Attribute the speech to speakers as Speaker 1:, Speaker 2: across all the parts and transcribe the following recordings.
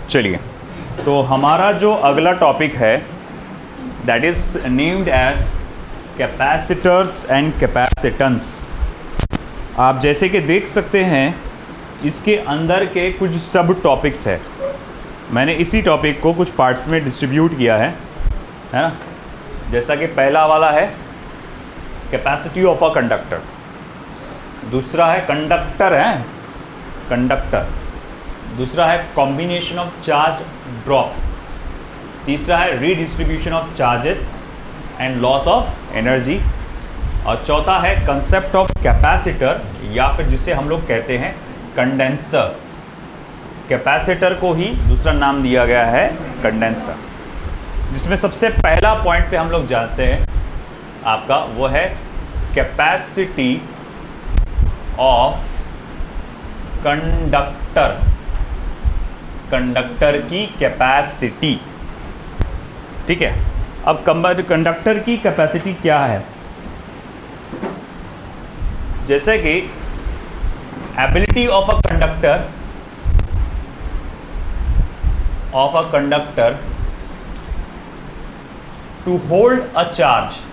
Speaker 1: चलिए, तो हमारा जो अगला टॉपिक है that is named as capacitors and capacitance. आप जैसे कि देख सकते हैं इसके अंदर के कुछ सब टॉपिक्स है। मैंने इसी टॉपिक को कुछ पार्ट्स में डिस्ट्रीब्यूट किया है ना। जैसा कि पहला वाला है कैपेसिटी ऑफ अ कंडक्टर, दूसरा है कंडक्टर है कंडक्टर, दूसरा है कॉम्बिनेशन ऑफ चार्ज ड्रॉप, तीसरा है redistribution of charges and loss of energy, और चौथा है कंसेप्ट ऑफ कैपेसिटर या फिर जिसे हम लोग कहते हैं कंडेंसर। कैपेसिटर को ही दूसरा नाम दिया गया है कंडेंसर, जिसमें सबसे पहला पॉइंट पे हम लोग जानते हैं आपका वो है कैपेसिटी ऑफ कंडक्टर, कंडक्टर की कैपेसिटी। ठीक है, अब कंडक्टर की कैपेसिटी क्या है? जैसे कि ability of a conductor to hold a charge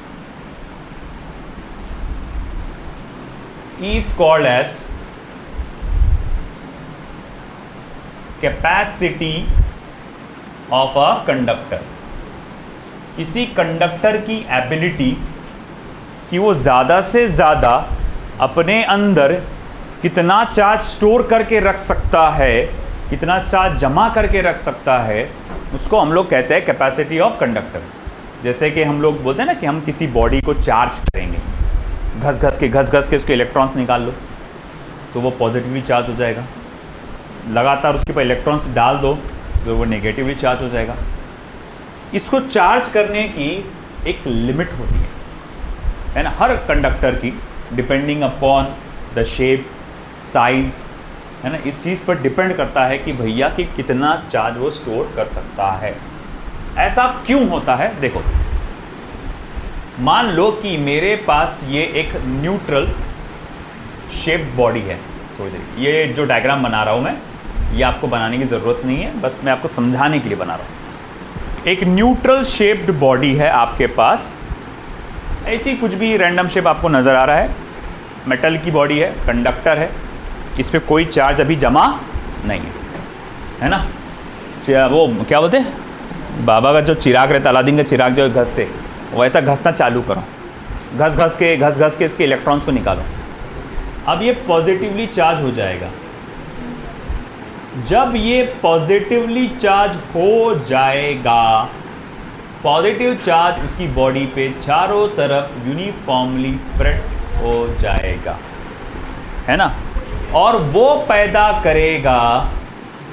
Speaker 1: is called as capacity of a conductor। किसी कंडक्टर की एबिलिटी कि वो ज़्यादा से ज़्यादा अपने अंदर कितना चार्ज स्टोर करके रख सकता है, कितना चार्ज जमा करके रख सकता है, उसको हम लोग कहते हैं कैपेसिटी ऑफ कंडक्टर। जैसे कि हम लोग बोलते हैं ना कि हम किसी बॉडी को चार्ज करेंगे, घस घस के उसके इलेक्ट्रॉन्स निकाल लो तो वो पॉजिटिवली चार्ज हो जाएगा, लगातार उसके ऊपर इलेक्ट्रॉन्स डाल दो तो वो नेगेटिवली चार्ज हो जाएगा। इसको चार्ज करने की एक लिमिट होती है ना, हर कंडक्टर की, depending upon the shape size, है ना। इस चीज़ पर डिपेंड करता है कि भैया कि कितना चार्ज वो स्टोर कर सकता है। ऐसा क्यों होता है? देखो, मान लो कि मेरे पास ये एक न्यूट्रल शेप बॉडी है। थोड़ी देर, ये जो डायग्राम बना रहा हूँ मैं, ये आपको बनाने की ज़रूरत नहीं है, बस मैं आपको समझाने के लिए बना रहा हूँ। एक न्यूट्रल शेप्ड बॉडी है आपके पास, ऐसी कुछ भी रैंडम शेप आपको नज़र आ रहा है, मेटल की बॉडी है, कंडक्टर है, इस पर कोई चार्ज अभी जमा नहीं है ना। वो क्या बोलते हैं, बाबा का जो चिराग रहता, अलादीन का चिराग जो घसते, वैसा घसना चालू करो, घस घस के इसके इलेक्ट्रॉन्स को निकालो। अब ये पॉजिटिवली चार्ज हो जाएगा। जब ये पॉजिटिवली चार्ज हो जाएगा, पॉजिटिव चार्ज उसकी बॉडी पे चारों तरफ यूनिफॉर्मली स्प्रेड हो जाएगा, है ना, और वो पैदा करेगा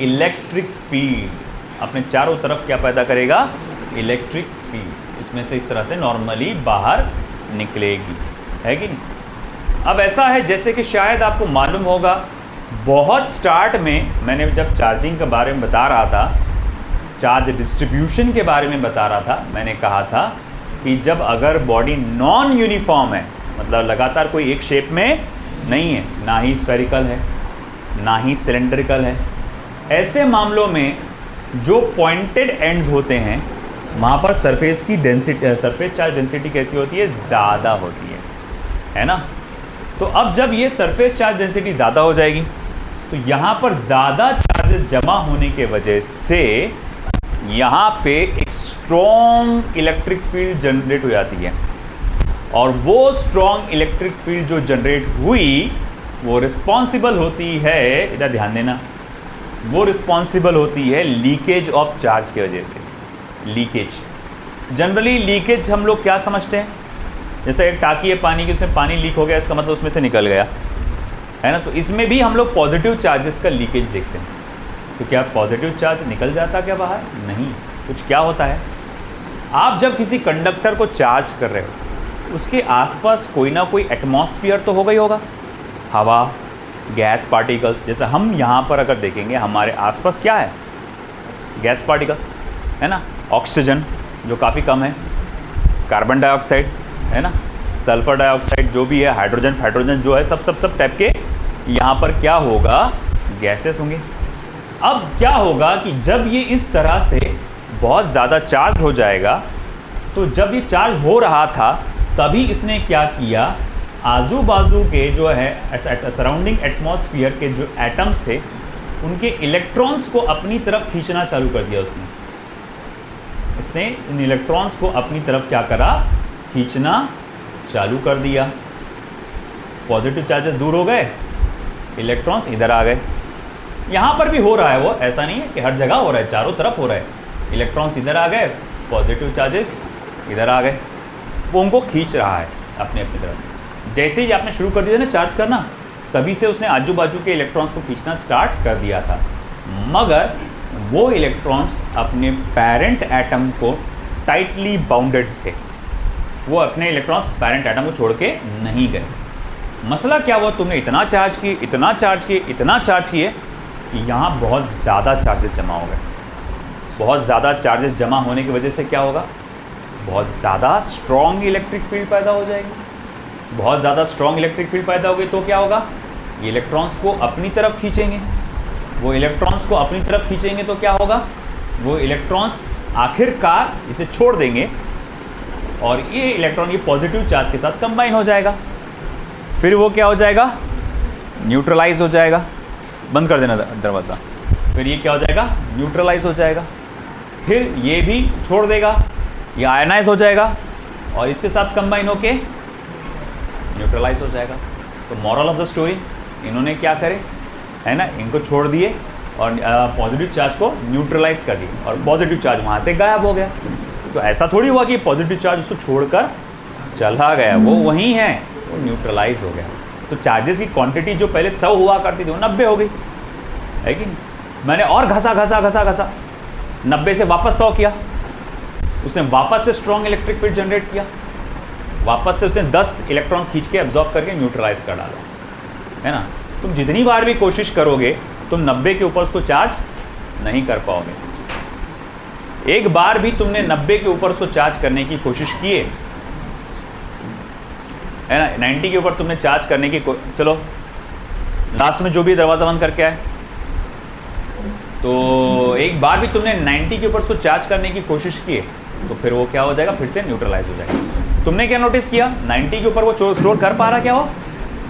Speaker 1: इलेक्ट्रिक फील्ड। अपने चारों तरफ क्या पैदा करेगा? Electric field. इसमें से इस तरह से नॉर्मली बाहर निकलेगी, है कि नहीं। अब ऐसा है जैसे कि शायद आपको मालूम होगा, बहुत स्टार्ट में मैंने जब चार्जिंग के बारे में बता रहा था, चार्ज डिस्ट्रीब्यूशन के बारे में बता रहा था, मैंने कहा था कि जब अगर बॉडी नॉन यूनिफॉर्म है, मतलब लगातार कोई एक शेप में नहीं है, ना ही स्फेरिकल है ना ही सिलेंड्रिकल है, ऐसे मामलों में जो पॉइंटेड एंड्स होते हैं वहाँ पर सरफेस की डेंसिटी, सरफेस चार्ज डेंसिटी कैसी होती है? ज़्यादा होती है ना। तो अब जब ये सरफेस चार्ज डेंसिटी ज़्यादा हो जाएगी तो यहाँ पर ज़्यादा चार्जेस जमा होने के वजह से यहाँ पे एक स्ट्रॉन्ग इलेक्ट्रिक फील्ड जनरेट हो जाती है, और वो स्ट्रॉन्ग इलेक्ट्रिक फील्ड जो जनरेट हुई वो रिस्पॉन्सिबल होती है, इधर ध्यान देना, वो रिस्पॉन्सिबल होती है लीकेज ऑफ चार्ज की वजह से। लीकेज, जनरली लीकेज हम लोग क्या समझते हैं? जैसे एक टाकी है पानी की, उसमें पानी लीक हो गया, इसका मतलब उसमें से निकल गया, है ना। तो इसमें भी हम लोग पॉजिटिव चार्जेस का लीकेज देखते हैं। तो क्या पॉजिटिव चार्ज निकल जाता क्या बाहर? नहीं। कुछ क्या होता है, आप जब किसी कंडक्टर को चार्ज कर रहे हो, उसके आसपास कोई ना कोई एटमॉस्फेयर तो होगा ही होगा, हवा, गैस पार्टिकल्स। जैसे हम यहाँ पर अगर देखेंगे, हमारे आसपास क्या है? गैस पार्टिकल्स, है ना, ऑक्सीजन जो काफ़ी कम है, कार्बन डाइऑक्साइड, है ना, सल्फर डाइऑक्साइड जो भी है, हाइड्रोजन जो है, सब टाइप के यहाँ पर क्या होगा? गैसेस होंगे, अब क्या होगा कि जब ये इस तरह से बहुत ज़्यादा चार्ज हो जाएगा, तो जब ये चार्ज हो रहा था तभी इसने क्या किया, आजू बाजू के जो है सराउंडिंग एटमॉस्फेयर के जो एटम्स थे उनके इलेक्ट्रॉन्स को अपनी तरफ खींचना चालू कर दिया। इसने इन इलेक्ट्रॉन्स को अपनी तरफ क्या करा, खींचना चालू कर दिया। पॉजिटिव चार्जेस दूर हो गए, इलेक्ट्रॉन्स इधर आ गए। यहाँ पर भी हो रहा है वो, ऐसा नहीं है कि हर जगह हो रहा है, चारों तरफ हो रहा है। इलेक्ट्रॉन्स इधर आ गए, पॉजिटिव चार्जेस इधर आ गए, वो उनको खींच रहा है अपने अपनी तरफ। जैसे ही आपने शुरू कर दिया ना चार्ज करना, तभी से उसने आजू बाजू के इलेक्ट्रॉन्स को खींचना स्टार्ट कर दिया था। मगर वो इलेक्ट्रॉन्स अपने पेरेंट एटम को टाइटली बाउंडेड थे, वो अपने इलेक्ट्रॉन्स पेरेंट एटम को छोड़ के नहीं गए। मसला क्या हुआ, तुमने इतना चार्ज किए, इतना चार्ज किए, इतना चार्ज किए कि यहाँ बहुत ज़्यादा चार्जेस जमा हो गए। बहुत ज़्यादा चार्जेस जमा होने की वजह से क्या होगा, बहुत ज़्यादा स्ट्रॉन्ग इलेक्ट्रिक फील्ड पैदा हो जाएगी। बहुत ज़्यादा स्ट्रॉन्ग इलेक्ट्रिक फील्ड पैदा होगी तो क्या होगा, ये इलेक्ट्रॉन्स को अपनी तरफ खींचेंगे। वो इलेक्ट्रॉन्स को अपनी तरफ खींचेंगे तो क्या होगा, वो इलेक्ट्रॉन्स आखिरकार इसे छोड़ देंगे और ये इलेक्ट्रॉन ये पॉजिटिव चार्ज के साथ कंबाइन हो जाएगा। फिर वो क्या हो जाएगा, न्यूट्रलाइज हो जाएगा। बंद कर देना दरवाज़ा। फिर ये क्या हो जाएगा, न्यूट्रलाइज हो जाएगा। फिर ये भी छोड़ देगा, ये आयनाइज हो जाएगा और इसके साथ कंबाइन होके न्यूट्रलाइज हो जाएगा। तो मॉरल ऑफ द स्टोरी, इन्होंने क्या करे है ना, इनको छोड़ दिए और पॉजिटिव चार्ज को न्यूट्रलाइज कर दिए और पॉजिटिव चार्ज वहाँ से गायब हो गया। तो ऐसा थोड़ी हुआ कि पॉजिटिव चार्ज उसको छोड़कर चला गया, वो वहीं है, वो न्यूट्रलाइज हो गया। तो चार्जेस की क्वांटिटी जो पहले 100 हुआ करती थी वो 90 हो गई, है कि नहीं। मैंने और घसा 90 से वापस 100 किया, उसने वापस से स्ट्रॉन्ग इलेक्ट्रिक फील्ड जनरेट किया, वापस से उसने 10 इलेक्ट्रॉन खींच के एब्जॉर्ब करके न्यूट्रलाइज कर डाला, है ना। तुम जितनी बार भी कोशिश करोगे तुम 90 के ऊपर उसको चार्ज नहीं कर पाओगे। एक बार भी तुमने 90 के ऊपर उसको चार्ज करने की कोशिश की है ना, 90 के ऊपर तुमने चार्ज करने की चलो लास्ट में जो भी दरवाज़ा बंद करके आए, तो एक बार भी तुमने 90 के ऊपर उसको चार्ज करने की कोशिश की तो फिर वो क्या हो जाएगा, फिर से न्यूट्रलाइज हो जाएगा। तुमने क्या नोटिस किया, 90 के ऊपर वो स्टोर कर पा रहा, क्या वो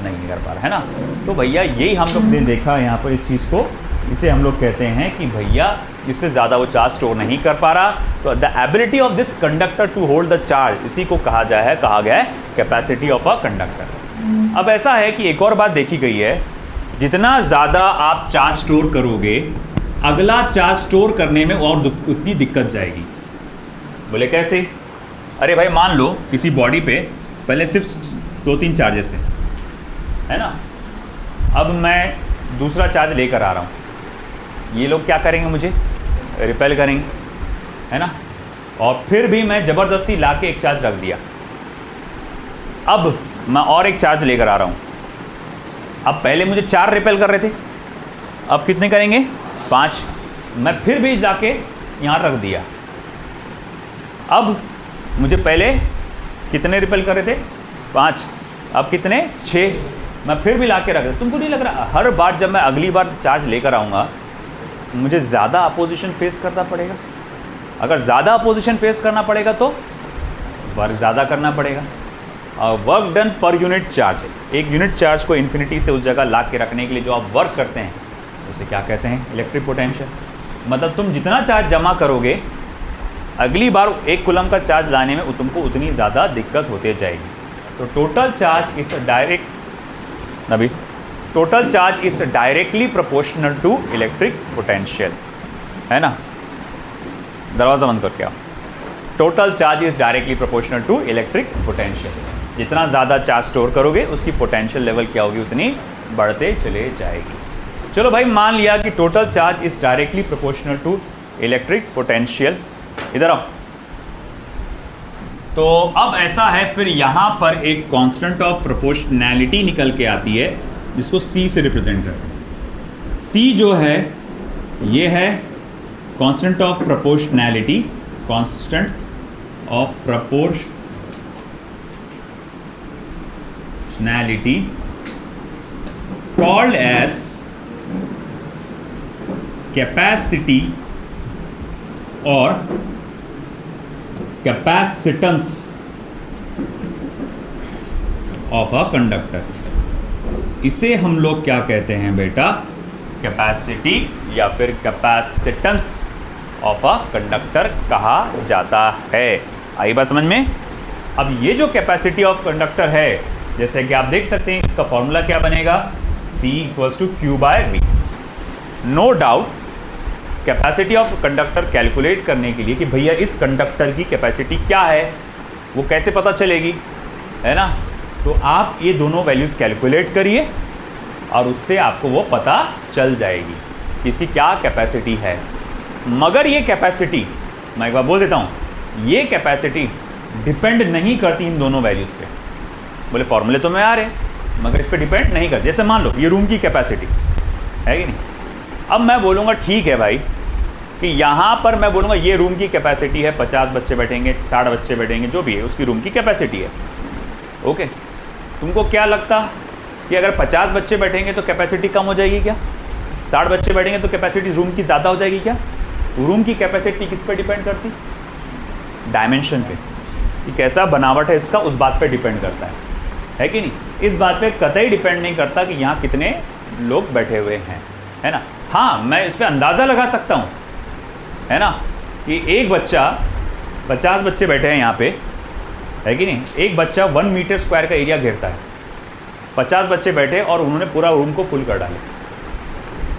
Speaker 1: नहीं कर पा रहा, है ना। तो भैया यही हम लोग ने देखा यहाँ पर इस चीज़ को, इसे हम लोग कहते हैं कि भैया इससे ज़्यादा वो चार्ज स्टोर नहीं कर पा रहा। तो the ability of this conductor to hold the charge, इसी को कहा गया है कैपेसिटी ऑफ अ कंडक्टर। अब ऐसा है कि एक और बात देखी गई है, जितना ज़्यादा आप चार्ज स्टोर करोगे अगला चार्ज स्टोर करने में और उतनी दिक्कत जाएगी। बोले कैसे, अरे भाई मान लो किसी बॉडी पे पहले सिर्फ 2-3 चार्जेस थे, है ना। अब मैं दूसरा चार्ज लेकर आ रहा हूँ, ये लोग क्या करेंगे, मुझे रिपेल करेंगे, है ना। और फिर भी मैं ज़बरदस्ती लाके एक चार्ज रख दिया, अब मैं और एक चार्ज लेकर आ रहा हूँ। अब पहले मुझे 4 रिपेल कर रहे थे, अब कितने करेंगे, 5। मैं फिर भी जाके यहाँ रख दिया, अब मुझे पहले कितने रिपेल कर रहे थे, 5, अब कितने, 6। मैं फिर भी लाके रख दिया। तुमको नहीं लग रहा हर बार जब मैं अगली बार चार्ज लेकर आऊँगा मुझे ज़्यादा अपोजिशन फेस करना पड़ेगा। अगर ज़्यादा अपोजिशन फेस करना पड़ेगा तो वर्क ज़्यादा करना पड़ेगा। और work done per unit charge, एक यूनिट चार्ज को इन्फिनिटी से उस जगह ला के रखने के लिए जो आप वर्क करते हैं उसे क्या कहते हैं, इलेक्ट्रिक पोटेंशियल। मतलब तुम जितना चार्ज जमा करोगे अगली बार 1 कूलम का चार्ज लाने में तुमको उतनी ज़्यादा दिक्कत होती जाएगी। तो total charge is directly proportional to electric potential, है ना। दरवाज़ा बंद करके आओ। Total charge is directly proportional to electric potential. जितना ज़्यादा चार्ज स्टोर करोगे उसकी पोटेंशियल लेवल क्या होगी, उतनी बढ़ते चले जाएगी। चलो भाई मान लिया कि total charge is directly proportional to electric potential. इधर आओ। तो अब ऐसा है, फिर यहाँ पर एक कांस्टेंट ऑफ प्रोपोर्शनैलिटी निकल के आती है जिसको C से रिप्रेजेंट करते हैं। C जो है ये है constant of proportionality, constant of proportionality called as capacity और कैपेसिटेंस ऑफ अ कंडक्टर, इसे हम लोग क्या कहते हैं बेटा, कैपेसिटी या फिर कैपेसिटेंस ऑफ अ कंडक्टर कहा जाता है। आई बात समझ में? अब ये जो कैपेसिटी ऑफ कंडक्टर है, जैसे कि आप देख सकते हैं, इसका फॉर्मूला क्या बनेगा, C = Q/V। No doubt capacity of conductor calculate करने के लिए कि भैया इस कंडक्टर की कैपेसिटी क्या है, वो कैसे पता चलेगी, है ना? तो आप ये दोनों वैल्यूज़ कैलकुलेट करिए और उससे आपको वो पता चल जाएगी कि इसकी क्या कैपेसिटी है। मगर ये कैपेसिटी, मैं एक बार बोल देता हूँ, ये कैपेसिटी डिपेंड नहीं करती इन दोनों वैल्यूज़ पे। बोले फॉर्मूले तो में आ रहे हैं मगर इस पर डिपेंड नहीं करती। जैसे मान लो ये रूम की कैपेसिटी है कि नहीं, अब मैं बोलूँगा ठीक है भाई कि यहाँ पर मैं बोलूँगा ये रूम की कैपेसिटी है, 50 बच्चे बैठेंगे, 60 बच्चे बैठेंगे, जो भी है उसकी रूम की कैपेसिटी है। ओके, तुमको क्या लगता कि अगर 50 बच्चे बैठेंगे तो कैपेसिटी कम हो जाएगी क्या? 60 बच्चे बैठेंगे तो कैपेसिटी रूम की ज़्यादा हो जाएगी क्या? रूम की कैपेसिटी किस पे डिपेंड करती? डायमेंशन पे, कि कैसा बनावट है इसका, उस बात पे डिपेंड करता है कि नहीं? इस बात पे कतई डिपेंड नहीं करता कि यहाँ कितने लोग बैठे हुए हैं, है ना? हाँ, मैं इस पर अंदाज़ा लगा सकता हूँ, है ना, कि एक बच्चा, 50 बच्चे बैठे हैं यहाँ पे, है कि नहीं? एक बच्चा 1 मीटर स्क्वायर का एरिया घेरता है, 50 बच्चे बैठे और उन्होंने पूरा रूम को फुल कर डाले,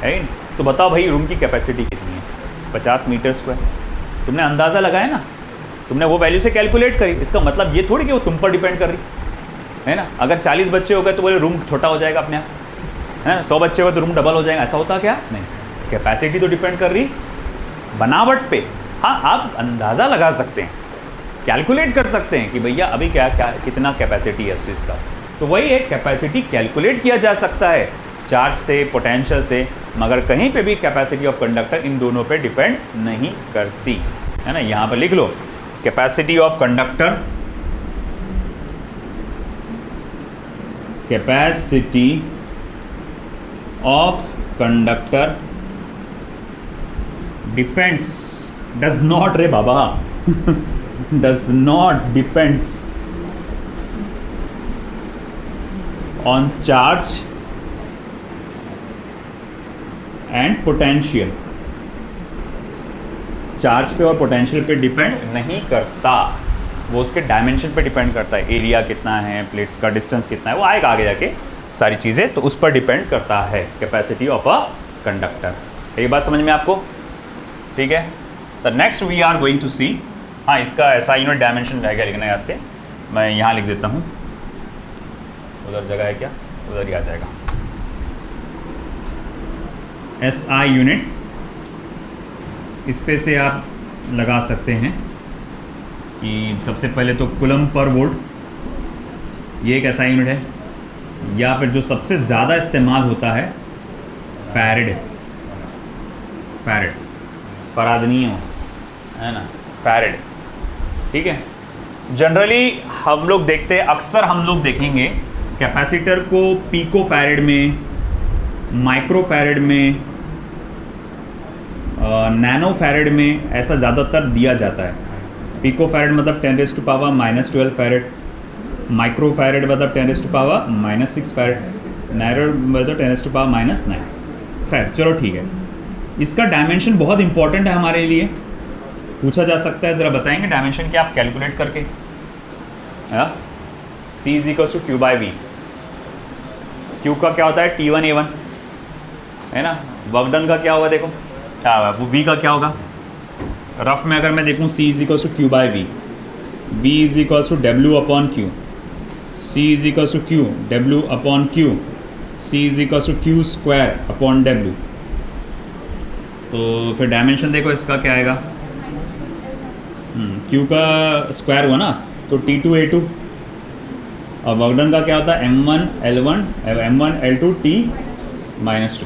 Speaker 1: है कि नहीं? तो बताओ भाई रूम की कैपेसिटी कितनी है? 50 मीटर स्क्वायर। तुमने अंदाज़ा लगाया ना, तुमने वो वैल्यू से कैलकुलेट करी। इसका मतलब ये थोड़ी कि वो तुम पर डिपेंड कर रही है ना। अगर 40 बच्चे हो गए तो बोले रूम छोटा हो जाएगा अपने आप, है ना? 100 बच्चे हो गए तो रूम डबल हो जाएगा, ऐसा होता क्या? नहीं, कैपेसिटी तो डिपेंड कर रही बनावट पे। हाँ, आप अंदाज़ा लगा सकते हैं, कैलकुलेट कर सकते हैं कि भैया अभी क्या क्या कितना कैपेसिटी है उस चीज़ का। तो वही है, कैपेसिटी कैलकुलेट किया जा सकता है चार्ज से, पोटेंशियल से, मगर कहीं पे भी कैपेसिटी ऑफ कंडक्टर इन दोनों पे डिपेंड नहीं करती, है ना? यहाँ पर लिख लो, capacity of conductor, capacity of conductor depends, does not, रे बाबा does not depends on charge and potential। Charge पे और पोटेंशियल पे डिपेंड नहीं करता, वो उसके डायमेंशन पे डिपेंड करता है। एरिया कितना है, प्लेट्स का डिस्टेंस कितना है, वो आएगा आगे जाके सारी चीज़ें, तो उस पर डिपेंड करता है कैपेसिटी ऑफ अ कंडक्टर। ये बात समझ में आपको? ठीक है। The next we are going to see, हाँ, इसका ऐसा यूनिट डायमेंशन रह गया लिखने वास्ते, मैं यहाँ लिख देता हूँ, उधर जगह है क्या, उधर ही आ जाएगा। SI यूनिट, इस पे से आप लगा सकते हैं कि सबसे पहले तो कूलम पर वोल्ट, ये एक SI यूनिट है, या फिर जो सबसे ज़्यादा इस्तेमाल होता है फैरेड, फरादनीय, है ना, फैरेड। ठीक है। जनरली हम लोग देखते हैं, अक्सर हम लोग देखेंगे कैपेसिटर को पिको फैरेड में, माइक्रो फैरेड में, नैनो फैरेड में ऐसा ज़्यादातर दिया जाता है। पिको फैरेड मतलब 10⁻⁻12 फैरेड, माइक्रो फैरेड मतलब 10⁻⁻6 फैरेड, नैनो मतलब 10⁻⁻9। खैर चलो ठीक है। इसका डायमेंशन बहुत इंपॉर्टेंट है हमारे लिए, पूछा जा सकता है। ज़रा बताएंगे डायमेंशन क्या आप कैलकुलेट करके? C = Q/V। Q का क्या होता है? T1A1, है ना। वर्क डन का क्या होगा देखो, वो V का क्या होगा? रफ में अगर मैं देखूँ, C = Q/V, V = W/Q, C = Q, W/Q, C = Q²/W। तो फिर डायमेंशन देखो इसका क्या आएगा, Q का स्क्वायर हुआ ना, तो T2A2, और वर्क डन का क्या होता है? M1L1, M1L2 T-2,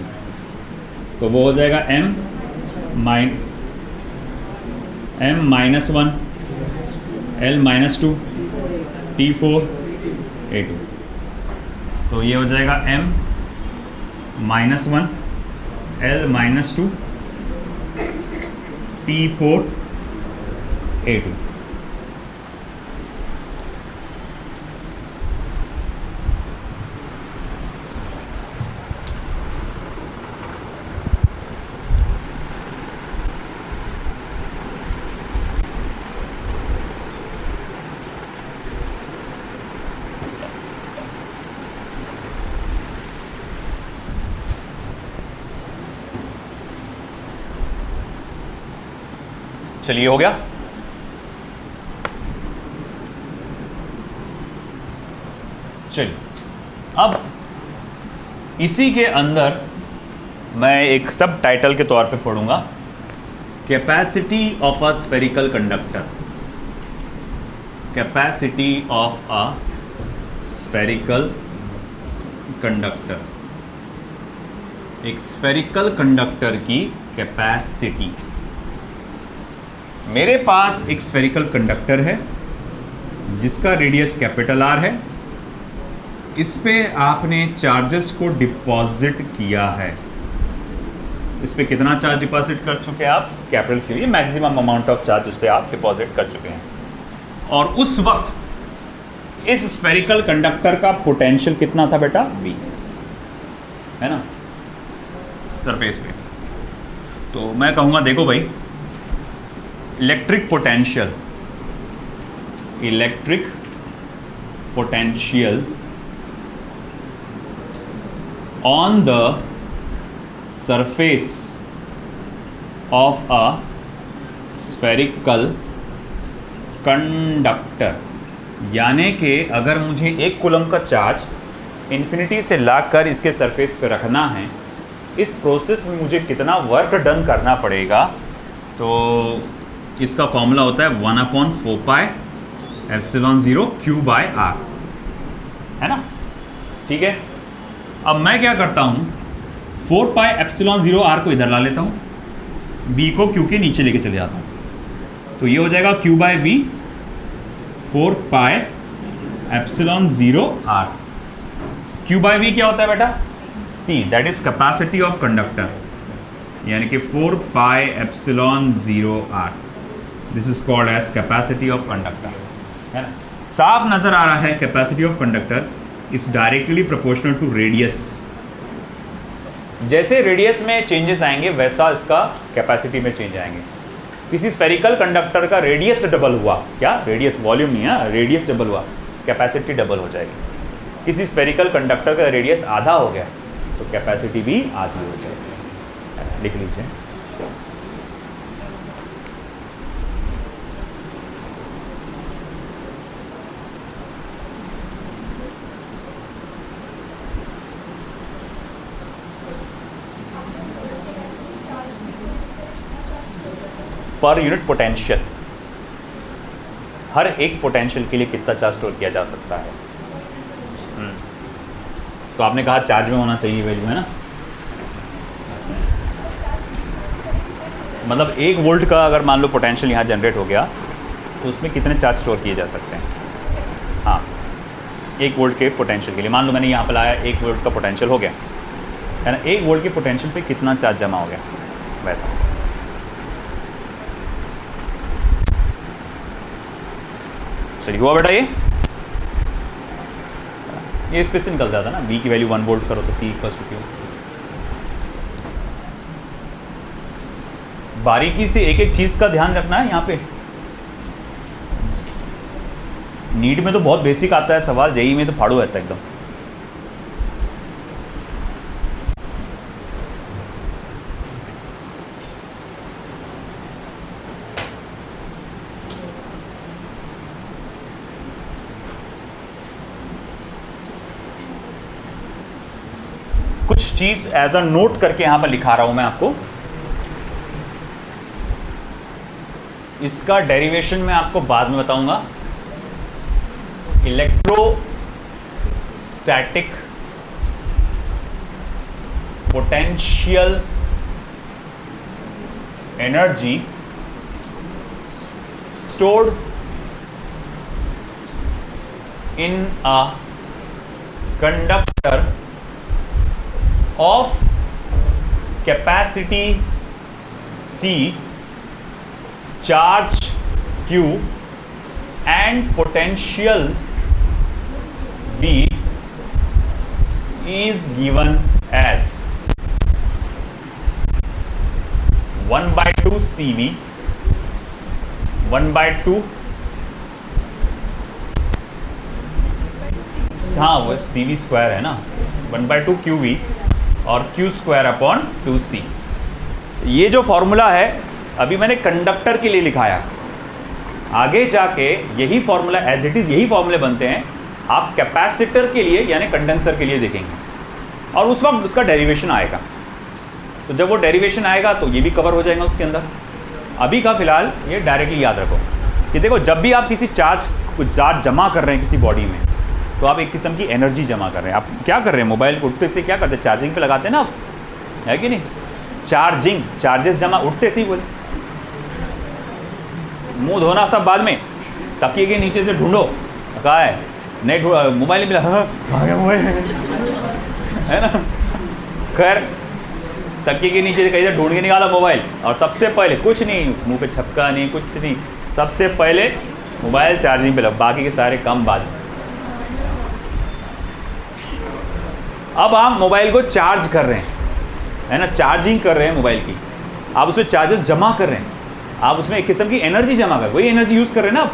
Speaker 1: तो वो हो जाएगा M-1 L-2 T4A2, तो ये हो जाएगा M-1 L-2 P4A2। चलिए हो गया। चलिए अब इसी के अंदर मैं एक सब टाइटल के तौर पे पढ़ूंगा, capacity of a spherical conductor. Capacity of a spherical conductor, एक स्फेरिकल कंडक्टर की कैपेसिटी। मेरे पास एक स्फेरिकल कंडक्टर है जिसका रेडियस कैपिटल आर है। इस पे आपने चार्जेस को डिपॉजिट किया है। इस पे कितना चार्ज डिपॉजिट कर चुके हैं आप? कैपिटल क्यू, ये मैक्सिमम अमाउंट ऑफ चार्ज उस पे आप डिपॉजिट कर चुके हैं। और उस वक्त इस स्फेरिकल कंडक्टर का पोटेंशियल कितना था बेटा? V, है ना, सरफेस पे। तो मैं कहूँगा देखो भाई, electric potential on the surface of a spherical conductor, यानी कि अगर मुझे 1 कूलम का चार्ज इन्फिनिटी से लाकर इसके सरफेस पे रखना है, इस प्रोसेस में मुझे कितना वर्क डन करना पड़ेगा? तो इसका फॉर्मूला होता है 1/4πε0 Q/r, है ना, ठीक है। अब मैं क्या करता हूँ, 4πε0r को इधर ला लेता हूँ, b को q के नीचे लेके चले जाता हूँ, तो ये हो जाएगा Q/v 4πε0r। Q/v क्या होता है बेटा? c, that is capacity of conductor, यानी कि 4πε0r। This is called as capacity of conductor, है ना। साफ नजर आ रहा है capacity of conductor is directly proportional to radius. जैसे रेडियस में चेंजेस आएंगे वैसा इसका कैपेसिटी में चेंज आएंगे। किसी स्फेरिकल कंडक्टर का रेडियस डबल हुआ, क्या रेडियस, वॉल्यूम नहीं है, रेडियस डबल हुआ, कैपेसिटी डबल हो जाएगी। किसी स्फेरिकल कंडक्टर का रेडियस आधा हो गया तो कैपेसिटी भी आधी हो जाएगी। लिख लीजिए, पर यूनिट पोटेंशियल, हर एक पोटेंशियल के लिए कितना चार्ज स्टोर किया जा सकता है। तो आपने कहा चार्ज में होना चाहिए वैल्यू, है ना, मतलब 1 वोल्ट का अगर मान लो पोटेंशियल यहाँ जनरेट हो गया तो उसमें कितने चार्ज स्टोर किए जा सकते हैं? हाँ, 1 वोल्ट के पोटेंशियल के लिए मान लो मैंने यहाँ पर लाया 1 वोल्ट का पोटेंशियल हो गया, है ना, 1 वोल्ट के पोटेंशियल पे कितना चार्ज जमा हो गया, वैसा। चलिए हुआ बेटा, ये इस पे से निकल जाता ना, V की वैल्यू 1 वोल्ट करो तो C = Q। बारीकी से एक एक चीज का ध्यान रखना है यहाँ पे। नीट में तो बहुत बेसिक आता है सवाल, जेई में तो फाड़ू रहता है एकदम। कुछ चीज एज अ नोट करके यहां पर लिखा रहा हूं मैं आपको। इसका डेरिवेशन मैं आपको बाद में बताऊंगा। Electrostatic potential energy stored in a conductor of capacity C charge Q and potential V is given as 1/2 CV, 1/2, हाँ वो CV स्क्वायर है ना, 1/2 QV और Q स्क्वायर अपॉन 2C। ये जो फॉर्मूला है अभी मैंने कंडक्टर के लिए लिखाया, आगे जाके यही फॉर्मूला एज इट इज यही फॉर्मूले बनते हैं आप कैपेसिटर के लिए यानी कंडेंसर के लिए देखेंगे और उस वक्त उसका डेरिवेशन आएगा। तो जब वो डेरिवेशन आएगा तो ये भी कवर हो जाएगा उसके अंदर। अभी का फिलहाल ये डायरेक्टली याद रखो कि देखो जब भी आप किसी चार्ज जमा कर रहे हैं किसी बॉडी में तो आप एक किस्म की एनर्जी जमा कर रहे हैं। आप क्या कर रहे हैं, मोबाइल को उठते से क्या करते हैं, चार्जिंग पे लगाते हैं ना आप, है कि नहीं? चार्जिंग, चार्जेस जमा उठते से ही बोले, मुंह धोना सब बाद में, तकिए के नीचे से ढूंढो, कहा है नहीं ढूंढा, मोबाइल नहीं मिला, हाँ मोबाइल है ना। खैर तकिए के नीचे से कहीं से ढूंढ के निकाला मोबाइल और सबसे पहले कुछ नहीं, मुंह पे छपका नहीं, कुछ नहीं, सबसे पहले मोबाइल चार्जिंग पे लगा, बाकी के सारे काम बाद में। अब आप मोबाइल को चार्ज कर रहे हैं, है ना, चार्जिंग कर रहे हैं मोबाइल की, आप उसमें चार्जेस जमा कर रहे हैं, आप उसमें एक किस्म की एनर्जी जमा कर, वही एनर्जी यूज़ कर रहे हैं ना। आप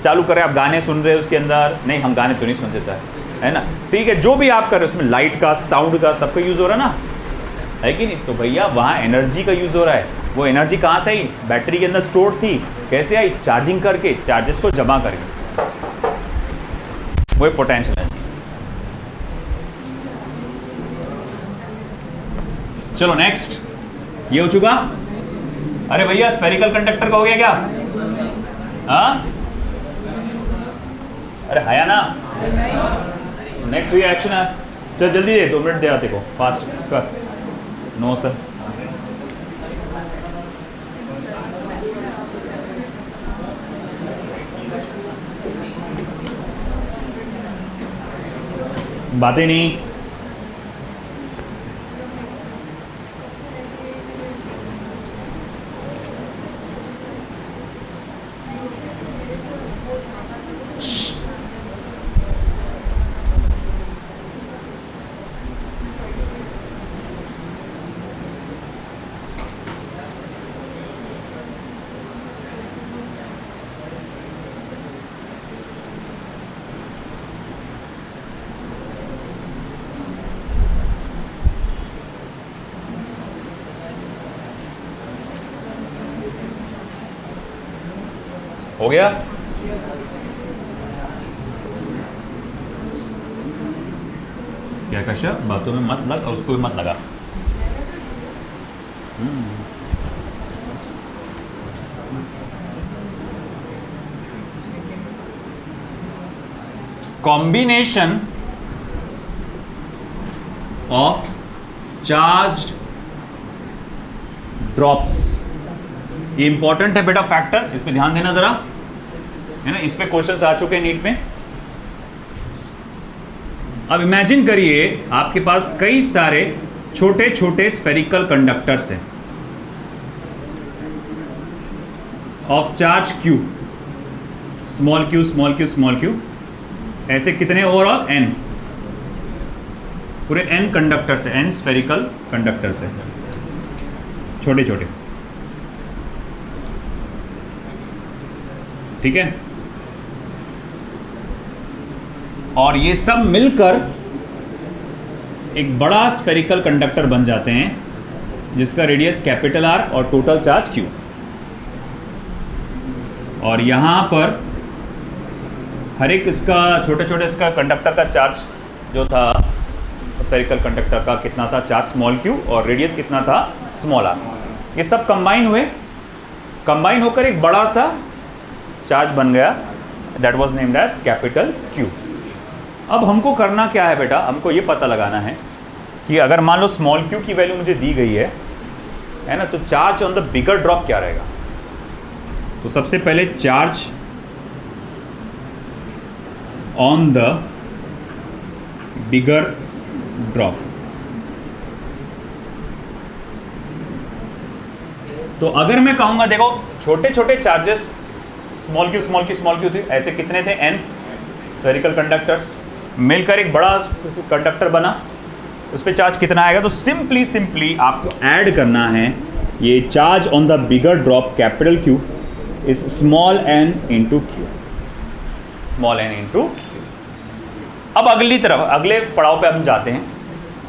Speaker 1: चालू कर रहे हैं, आप गाने सुन रहे हैं उसके अंदर, नहीं हम गाने तो नहीं सुनते सर, है ना, ठीक है, जो भी आप कर रहे हैं उसमें लाइट का, साउंड का, सबका यूज़ हो रहा है ना, है कि नहीं? तो भैया वहाँ एनर्जी का यूज़ हो रहा है। वो एनर्जी कहाँ से आई? बैटरी के अंदर स्टोर थी, कैसे आई? चार्जिंग करके, चार्जेस को जमा करके, वो पोटेंशियल एनर्जी। चलो नेक्स्ट, ये हो चुका। अरे भैया स्फेरिकल कंडक्टर का हो गया क्या? हाँ अरे है ना, नेक्स्ट रिएक्शन है, चल जल्दी दे, 2 मिनट दे आते को, फास्ट कर। नो सर, बातें नहीं, हो गया। क्या कश्यप, बातों में मत लग और उसको भी मत लगा। कॉम्बिनेशन ऑफ चार्ज्ड ड्रॉप्स, ये इंपॉर्टेंट है बेटा फैक्टर, इस पे ध्यान देना जरा, है ना, इस पे क्वेश्चंस आ चुके हैं नीट में। अब इमेजिन करिए आपके पास कई सारे छोटे छोटे स्फेरिकल कंडक्टर्स हैं of charge Q, small q small q small q, ऐसे कितने ओवरऑल? n, पूरे n कंडक्टर्स है, n स्फेरिकल कंडक्टर्स है, छोटे छोटे, ठीक है। और ये सब मिलकर एक बड़ा स्फेरिकल कंडक्टर बन जाते हैं जिसका रेडियस कैपिटल R और टोटल चार्ज Q। और यहाँ पर हर एक इसका छोटे छोटे इसका कंडक्टर का चार्ज जो था स्फेरिकल कंडक्टर का कितना था? चार्ज स्मॉल q और रेडियस कितना था? Small r। ये सब कंबाइन हुए, कंबाइन होकर एक बड़ा सा चार्ज बन गया, that was named as capital Q। अब हमको करना क्या है बेटा? हमको ये पता लगाना है कि अगर मान लो स्मॉल q की वैल्यू मुझे दी गई है ना, तो charge on the bigger drop क्या रहेगा? तो सबसे पहले charge on the bigger drop, तो अगर मैं कहूंगा देखो छोटे छोटे चार्जेस स्मॉल क्यू थे, ऐसे कितने थे n स्फेरिकल कंडक्टर्स, मिलकर एक बड़ा कंडक्टर बना, उस पर चार्ज कितना आएगा। तो सिंपली आपको ऐड करना है ये charge on the bigger drop capital Q is small n into Q, small n into Q। अब अगली तरफ अगले पड़ाव पे हम जाते हैं,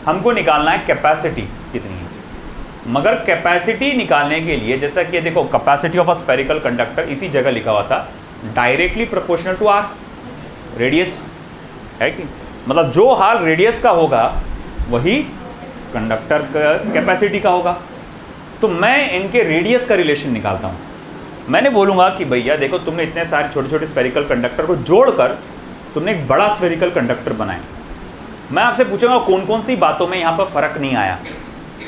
Speaker 1: हमको निकालना है कैपेसिटी कितनी है। मगर कैपेसिटी निकालने के लिए जैसा कि देखो capacity of a spherical conductor इसी जगह लिखा हुआ था, directly proportional to r radius, है कि मतलब जो हाल रेडियस का होगा वही कंडक्टर का कैपेसिटी का होगा। तो मैं इनके रेडियस का रिलेशन निकालता हूँ। मैंने बोलूँगा कि भैया देखो तुमने इतने सारे छोटे छोटे स्फेरिकल कंडक्टर को जोड़कर तुमने एक बड़ा स्फेरिकल कंडक्टर बनाया। मैं आपसे पूछूंगा कौन कौन सी बातों में यहाँ पर फ़र्क नहीं आया।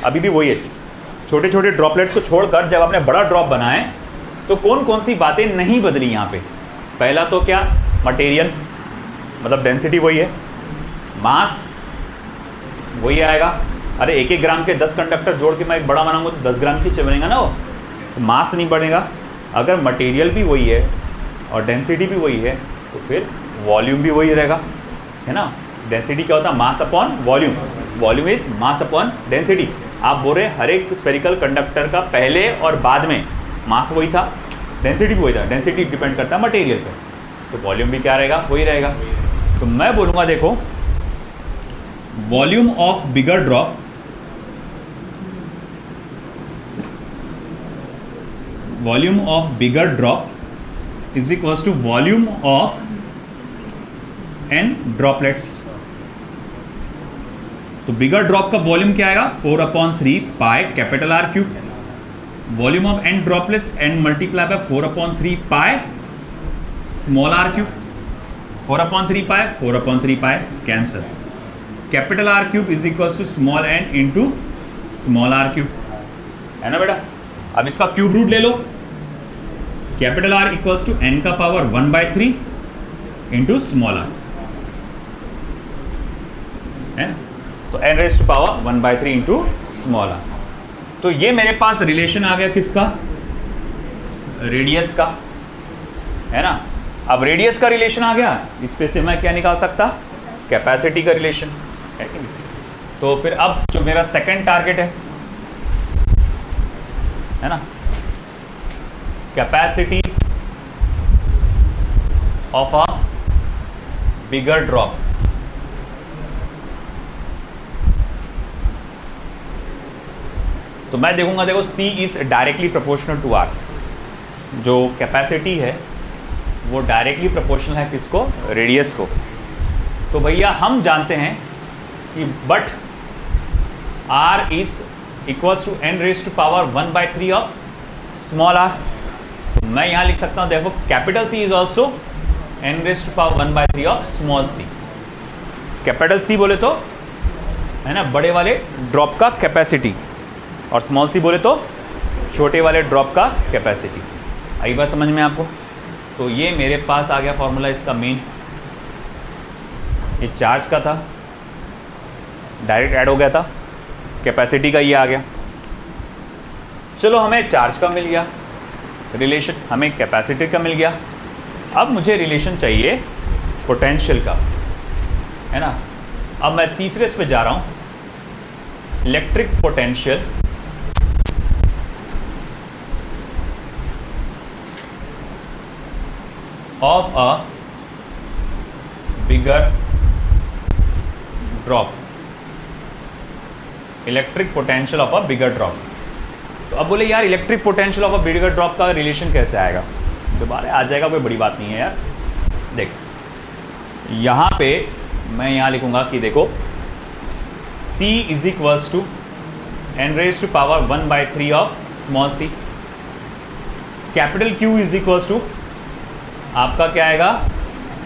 Speaker 1: अभी भी वही है, छोटे छोटे ड्रॉपलेट्स को छोड़कर जब आपने बड़ा ड्रॉप बनाए तो कौन कौन सी बातें नहीं बदली यहाँ पे। पहला तो क्या, मटेरियल मतलब डेंसिटी वही है, मास वही आएगा। अरे 1-1 ग्राम के 10 कंडक्टर जोड़ के मैं एक बड़ा बनाऊंगा तो 10 ग्राम की बनेगा ना वो, तो मास नहीं बढ़ेगा। अगर मटेरियल भी वही है और डेंसिटी भी वही है तो फिर वॉल्यूम भी वही रहेगा, है ना। डेंसिटी क्या होता है, mass upon volume, volume is mass upon density. आप बोल रहे हर एक स्फेरिकल कंडक्टर का पहले और बाद में मास वही था, डेंसिटी भी वही था। डेंसिटी डिपेंड करता है मटेरियल पे, तो वॉल्यूम भी क्या रहेगा, वही रहेगा। तो मैं बोलूँगा देखो volume of bigger drop is equals to volume of n droplets. तो बिगर ड्रॉप का वॉल्यूम क्या आएगा, 4/3 pi capital R cube. Volume of n droplets n multiply by 4/3 pi small r cube. 4/3 pi cancel. Capital R cube is equal to small n into small r cube, है ना बेटा। अब इसका cube root ले लो, capital R equals to n का power 1/3 into small r, है ना। तो n raise to power 1/3 into small r। तो ये मेरे पास रिलेशन आ गया किसका, रेडियस का, है ना। अब रेडियस का रिलेशन आ गया, इस पे से मैं क्या निकाल सकता, कैपेसिटी का रिलेशन, है कि नहीं। तो फिर अब जो मेरा सेकंड टारगेट है ना, capacity of a bigger drop. तो मैं देखूंगा, देखो C is directly proportional to R। जो कैपेसिटी है वो डायरेक्टली प्रोपोर्शनल है किसको, रेडियस को। तो भैया हम जानते हैं कि but R is equals to n raise to power 1/3 of small r। मैं यहाँ लिख सकता हूँ देखो capital C is also n raise to power 1/3 of small c। Capital C बोले तो है ना बड़े वाले ड्रॉप का कैपेसिटी, और स्मॉल c बोले तो छोटे वाले ड्रॉप का कैपेसिटी। आई बात समझ में आपको। तो ये मेरे पास आ गया फॉर्मूला इसका मेन, ये चार्ज का था, डायरेक्ट ऐड हो गया था, कैपेसिटी का ये आ गया। चलो हमें चार्ज का मिल गया रिलेशन, हमें कैपेसिटी का मिल गया। अब मुझे रिलेशन चाहिए पोटेंशियल का, है ना। अब मैं तीसरे पे जा रहा हूँ, electric potential of a bigger drop, electric potential of a bigger drop. तो अब बोले यार electric potential of a bigger drop का रिलेशन कैसे आएगा, दोबारा आ जाएगा, कोई बड़ी बात नहीं है यार। देख यहाँ पे मैं यहाँ लिखूंगा कि देखो C is equals to n raise to power 1/3 of small c। Capital Q is equals to आपका क्या आएगा,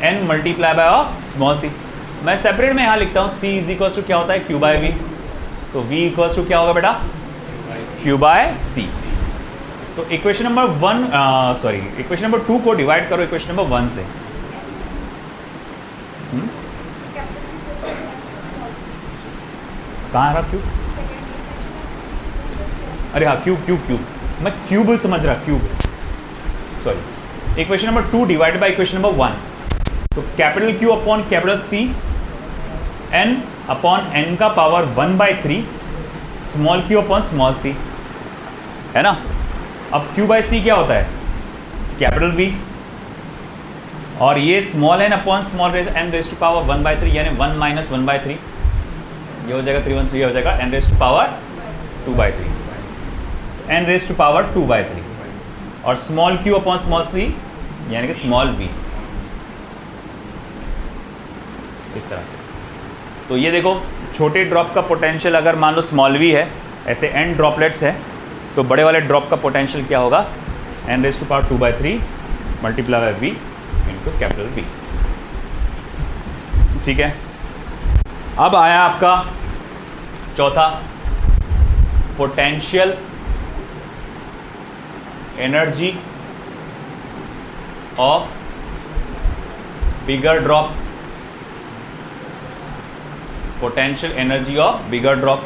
Speaker 1: n multiply by of small c। मैं सेपरेट में यहाँ लिखता हूँ C इज इक्वल्स टू क्या होता है, Q बाय V। तो V इक्वल्स टू क्या होगा बेटा, Q बाय C। तो इक्वेशन नंबर इक्वेशन नंबर 2 को डिवाइड करो इक्वेशन नंबर 1 से। कहाँ रहा Q, अरे हाँ क्यूब, मैं क्यूब समझ रहा, cube sorry, equation number 2 divided by equation number 1, तो capital Q upon capital C n upon n का power 1/3 small q upon small c, है ना। अब Q/C क्या होता है, कैपिटल V, और ये small n upon small n raise to power 1/3, यानी 1 माइनस 1/3, ये हो जाएगा 313, हो जाएगा n raise to power 2/3, n raise to power 2/3, और small q upon small c यानी कि स्मॉल v, इस तरह से। तो ये देखो, छोटे ड्रॉप का पोटेंशियल अगर मान लो स्मॉल v है, ऐसे n ड्रॉपलेट्स है, तो बड़े वाले ड्रॉप का पोटेंशियल क्या होगा, n raise to power 2/3 multiply by v into capital V। ठीक है, अब आया आपका चौथा, potential energy of bigger drop, potential energy of bigger drop.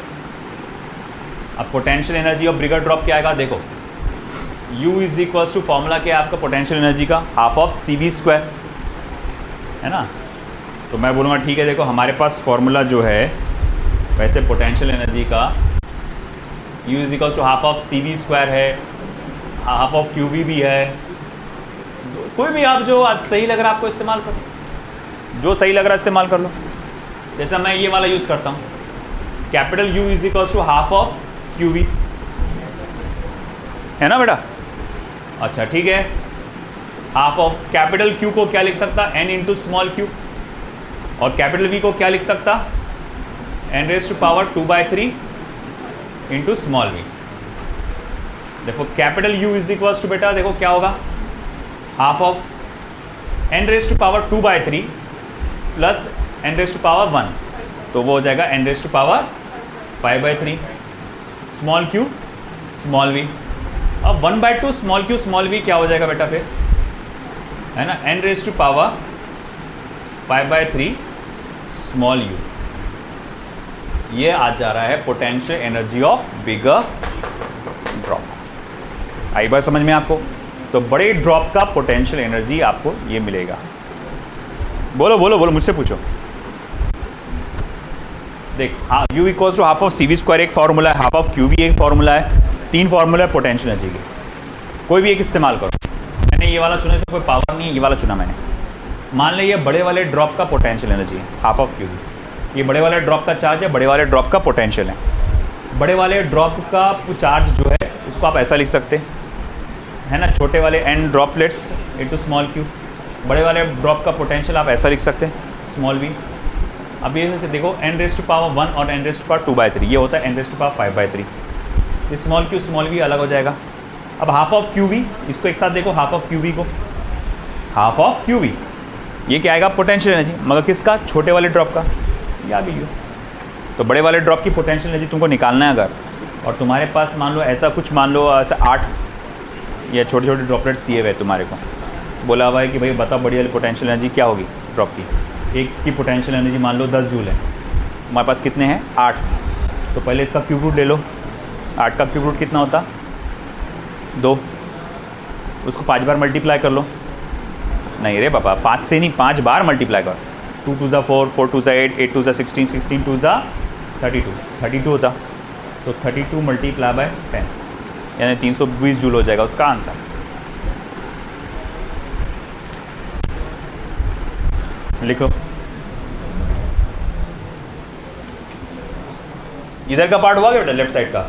Speaker 1: अब potential energy of bigger drop क्या आएगा, देखो U is equals to, formula क्या है आपका पोटेंशियल एनर्जी का, हाफ ऑफ CV², है ना। तो मैं बोलूँगा ठीक है, देखो हमारे पास फॉर्मूला जो है वैसे पोटेंशियल एनर्जी का U is equals to half of CV² है, हाफ ऑफ QV भी है, कोई भी आप जो सही लग रहा है आपको इस्तेमाल करो, जो सही लग रहा है इस्तेमाल कर लो। जैसा मैं ये वाला यूज़ करता हूँ, capital U is equals to half of QV, है ना बेटा। अच्छा ठीक है, हाफ ऑफ कैपिटल Q को क्या लिख सकता, n इंटू स्मॉल q, और कैपिटल V को क्या लिख सकता, n raise to power 2/3 into small v। देखो capital U is equals to, बेटा देखो क्या होगा, half of n raise to power 2/3 plus n raise to power 1, तो वो हो जाएगा n raise to power 5/3 small q small v। अब 1/2 स्मॉल q स्मॉल v क्या हो जाएगा बेटा फिर, है ना, n raise to power 5/3 small u। ये आ जा रहा है potential energy of bigger drop. आई बात समझ में आपको। तो बड़े ड्रॉप का पोटेंशियल एनर्जी आपको ये मिलेगा। बोलो बोलो बोलो, मुझसे पूछो। देख, हाँ, U equals to half of CV² एक फार्मूला है, हाफ ऑफ QV एक फार्मूला है, 3 फार्मूला है पोटेंशियल एनर्जी के, कोई भी एक इस्तेमाल करो। मैंने ये वाला चुना, इसमें कोई पावर नहीं है, ये वाला चुना मैंने। मान लें ये बड़े वाले ड्रॉप का पोटेंशियल एनर्जी है, हाफ ऑफ QV, ये बड़े वाले ड्रॉप का चार्ज है, बड़े वाले ड्रॉप का पोटेंशियल है। बड़े वाले ड्रॉप का चार्ज जो है उसको आप ऐसा लिख सकते हैं, है ना, छोटे वाले n droplets into small q। बड़े वाले ड्रॉप का पोटेंशियल आप ऐसा लिख सकते हैं, स्मॉल v। अब ये देखो n रेज़ टू पावर 1 और n रेज़ टू पावर 2/3, ये होता है n रेज़ टू पावर 5/3। ये स्मॉल q स्मॉल v अलग हो जाएगा। अब हाफ ऑफ QV, इसको एक साथ देखो, हाफ ऑफ QV को, हाफ ऑफ QV, ये क्या आएगा, पोटेंशियल एनर्जी, मगर किसका, छोटे वाले ड्रॉप का, याद ही हो। तो बड़े वाले ड्रॉप की पोटेंशियल एनर्जी तुमको निकालना है अगर, और तुम्हारे पास मान लो ऐसा कुछ, मान लो ऐसा 8 या छोटे छोटे ड्रॉपलेट्स दिए हुए तुम्हारे को, बोला हुआ है कि भाई बताओ बड़ी वाली पोटेंशियल एनर्जी क्या होगी ड्रॉप की। एक की पोटेंशियल एनर्जी मान लो 10 जूल है, हमारे पास कितने हैं, 8। तो पहले इसका क्यूब रूट ले लो, 8 का क्यूब रूट कितना होता, 2, उसको 5 बार मल्टीप्लाई कर लो। नहीं रे पापा, 5 से नहीं, 5 बार मल्टीप्लाई कर, 2 2 4, 4 2 8, 8 2 16, 16 2 32, 32 होता। तो 32 मल्टीप्लाई बाय 10 यानी 320 जूल हो जाएगा उसका आंसर। लिखो, इधर का पार्ट हुआ क्या बेटा, लेफ्ट साइड का।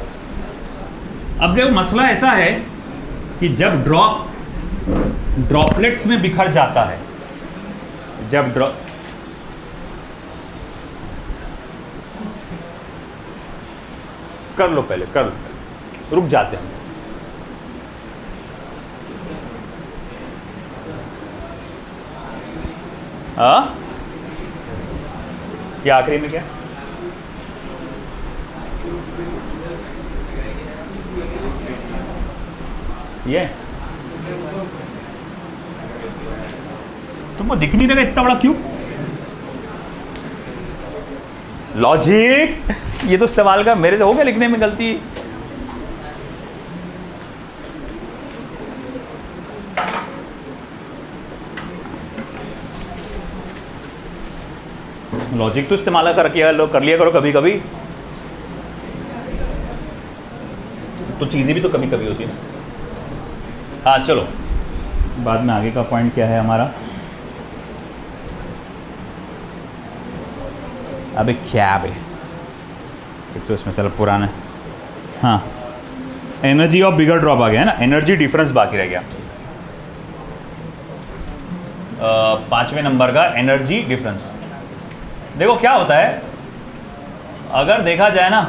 Speaker 1: अब देखो मसला ऐसा है कि जब ड्रॉपलेट्स में बिखर जाता है, जब कर लो पहले, कर लो, रुक जाते हैं। हाँ, क्या आखिरी में क्या, ये तुमको दिख नहीं रहा इतना बड़ा क्यूब, लॉजिक ये तो इस्तेमाल का मेरे से हो गया लिखने में गलती। लॉजिक तो इस्तेमाल कर लिया करो कभी कभी, तो चीज़ें भी तो कभी कभी होती है। हाँ चलो, बाद में आगे का पॉइंट क्या है हमारा। अबे क्या बे, एक तो इसमें सारा पुराना है। हाँ, एनर्जी ऑफ बिगर ड्रॉप आ गया है ना, एनर्जी डिफरेंस बाकी रह गया। 5वें नंबर का एनर्जी डिफरेंस। देखो क्या होता है, अगर देखा जाए ना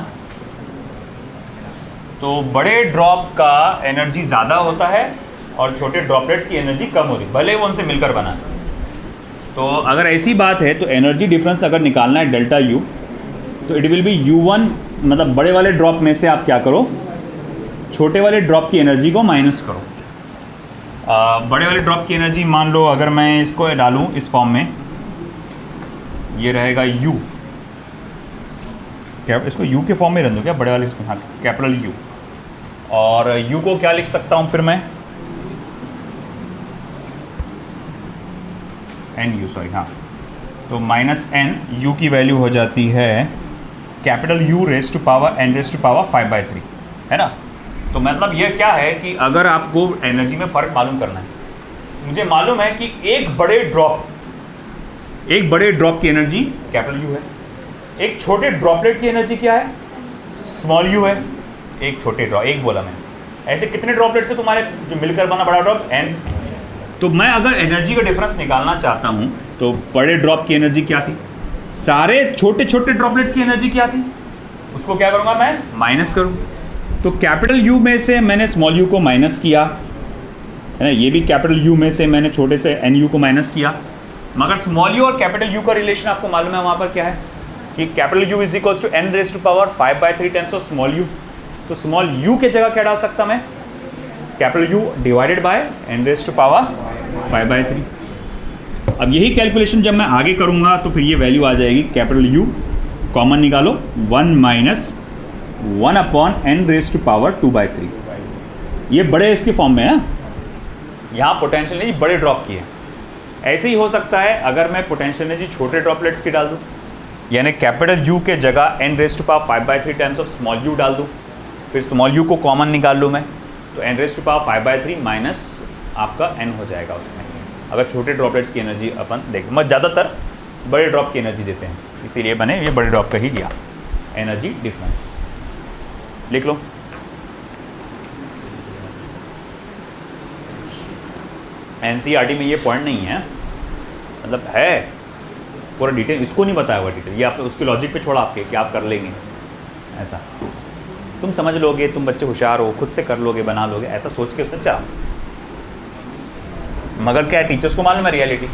Speaker 1: तो बड़े ड्रॉप का एनर्जी ज़्यादा होता है और छोटे ड्रॉपलेट्स की एनर्जी कम होती है, भले वो उनसे मिलकर बना है। तो अगर ऐसी बात है तो एनर्जी डिफरेंस अगर निकालना है डेल्टा यू, तो इट विल बी U1, मतलब बड़े वाले ड्रॉप में से आप क्या करो, छोटे वाले ड्रॉप की एनर्जी को माइनस करो। बड़े वाले ड्रॉप की एनर्जी मान लो अगर मैं इसको डालूं इस फॉर्म में, ये रहेगा U, क्या इसको U के फॉर्म में रख दूँ क्या, बड़े वाले इसको, हाँ कैपिटल U, और U को क्या लिख सकता हूँ फिर मैं, NU, सॉरी हाँ, तो माइनस N, U की वैल्यू हो जाती है capital U raise to power N raise to power 5/3, है ना। तो मतलब ये क्या है कि अगर आपको एनर्जी में फ़र्क मालूम करना है, मुझे मालूम है कि एक बड़े ड्रॉप की एनर्जी कैपिटल U है, एक छोटे ड्रॉपलेट की एनर्जी क्या है, स्मॉल u है। एक छोटे ड्रॉप, एक बोला मैंने, ऐसे कितने ड्रॉपलेट्स है तुम्हारे जो मिलकर बना बड़ा ड्रॉप, n। तो मैं अगर एनर्जी का डिफरेंस निकालना चाहता हूँ तो बड़े ड्रॉप की एनर्जी क्या थी, सारे छोटे छोटे ड्रॉपलेट्स की एनर्जी क्या थी, उसको क्या करूँगा मैं, माइनस करूँ। तो कैपिटल U में से मैंने स्मॉल u को माइनस किया, है ना, ये भी कैपिटल U में से मैंने छोटे से NU को माइनस किया। मगर स्मॉल u और कैपिटल U का रिलेशन आपको मालूम है वहाँ पर क्या है कि capital U is equals to N raise to power 5/3 times of small u। तो स्मॉल u के जगह क्या डाल सकता मैं, capital U divided by N raise to power 5/3। अब यही कैलकुलेशन जब मैं आगे करूँगा तो फिर ये वैल्यू आ जाएगी, कैपिटल U कॉमन निकालो, 1 minus 1/n raise to power 2/3। ये बड़े इसके फॉर्म में है, यहाँ पोटेंशियल एनर्जी बड़े ड्रॉप की है। ऐसे ही हो सकता है अगर मैं पोटेंशियल एनर्जी छोटे ड्रॉपलेट्स की डाल दूँ, यानी कैपिटल U के जगह N raise to power 5/3 times of small u डाल दूँ, फिर स्मॉल u को कॉमन निकाल लूँ मैं, तो N raise to power 5/3 minus आपका N हो जाएगा उसमें। अगर छोटे ड्रॉपलेट्स की एनर्जी अपन देखें, मैं ज़्यादातर बड़े ड्रॉप की एनर्जी देते हैं, इसीलिए मैंने ये बड़े ड्रॉप का ही लिया। एनर्जी डिफरेंस लिख लो। एनसीईआरटी में ये पॉइंट नहीं है, मतलब है पूरा डिटेल, इसको नहीं बताया हुआ डिटेल, ये आप उसके लॉजिक पे छोड़ा आपके कि आप कर लेंगे, ऐसा तुम समझ लोगे, तुम बच्चे होशियार हो, खुद से कर लोगे, बना लोगे, ऐसा सोच के उसमें चला। मगर क्या है, टीचर्स को मालूम है रियलिटी,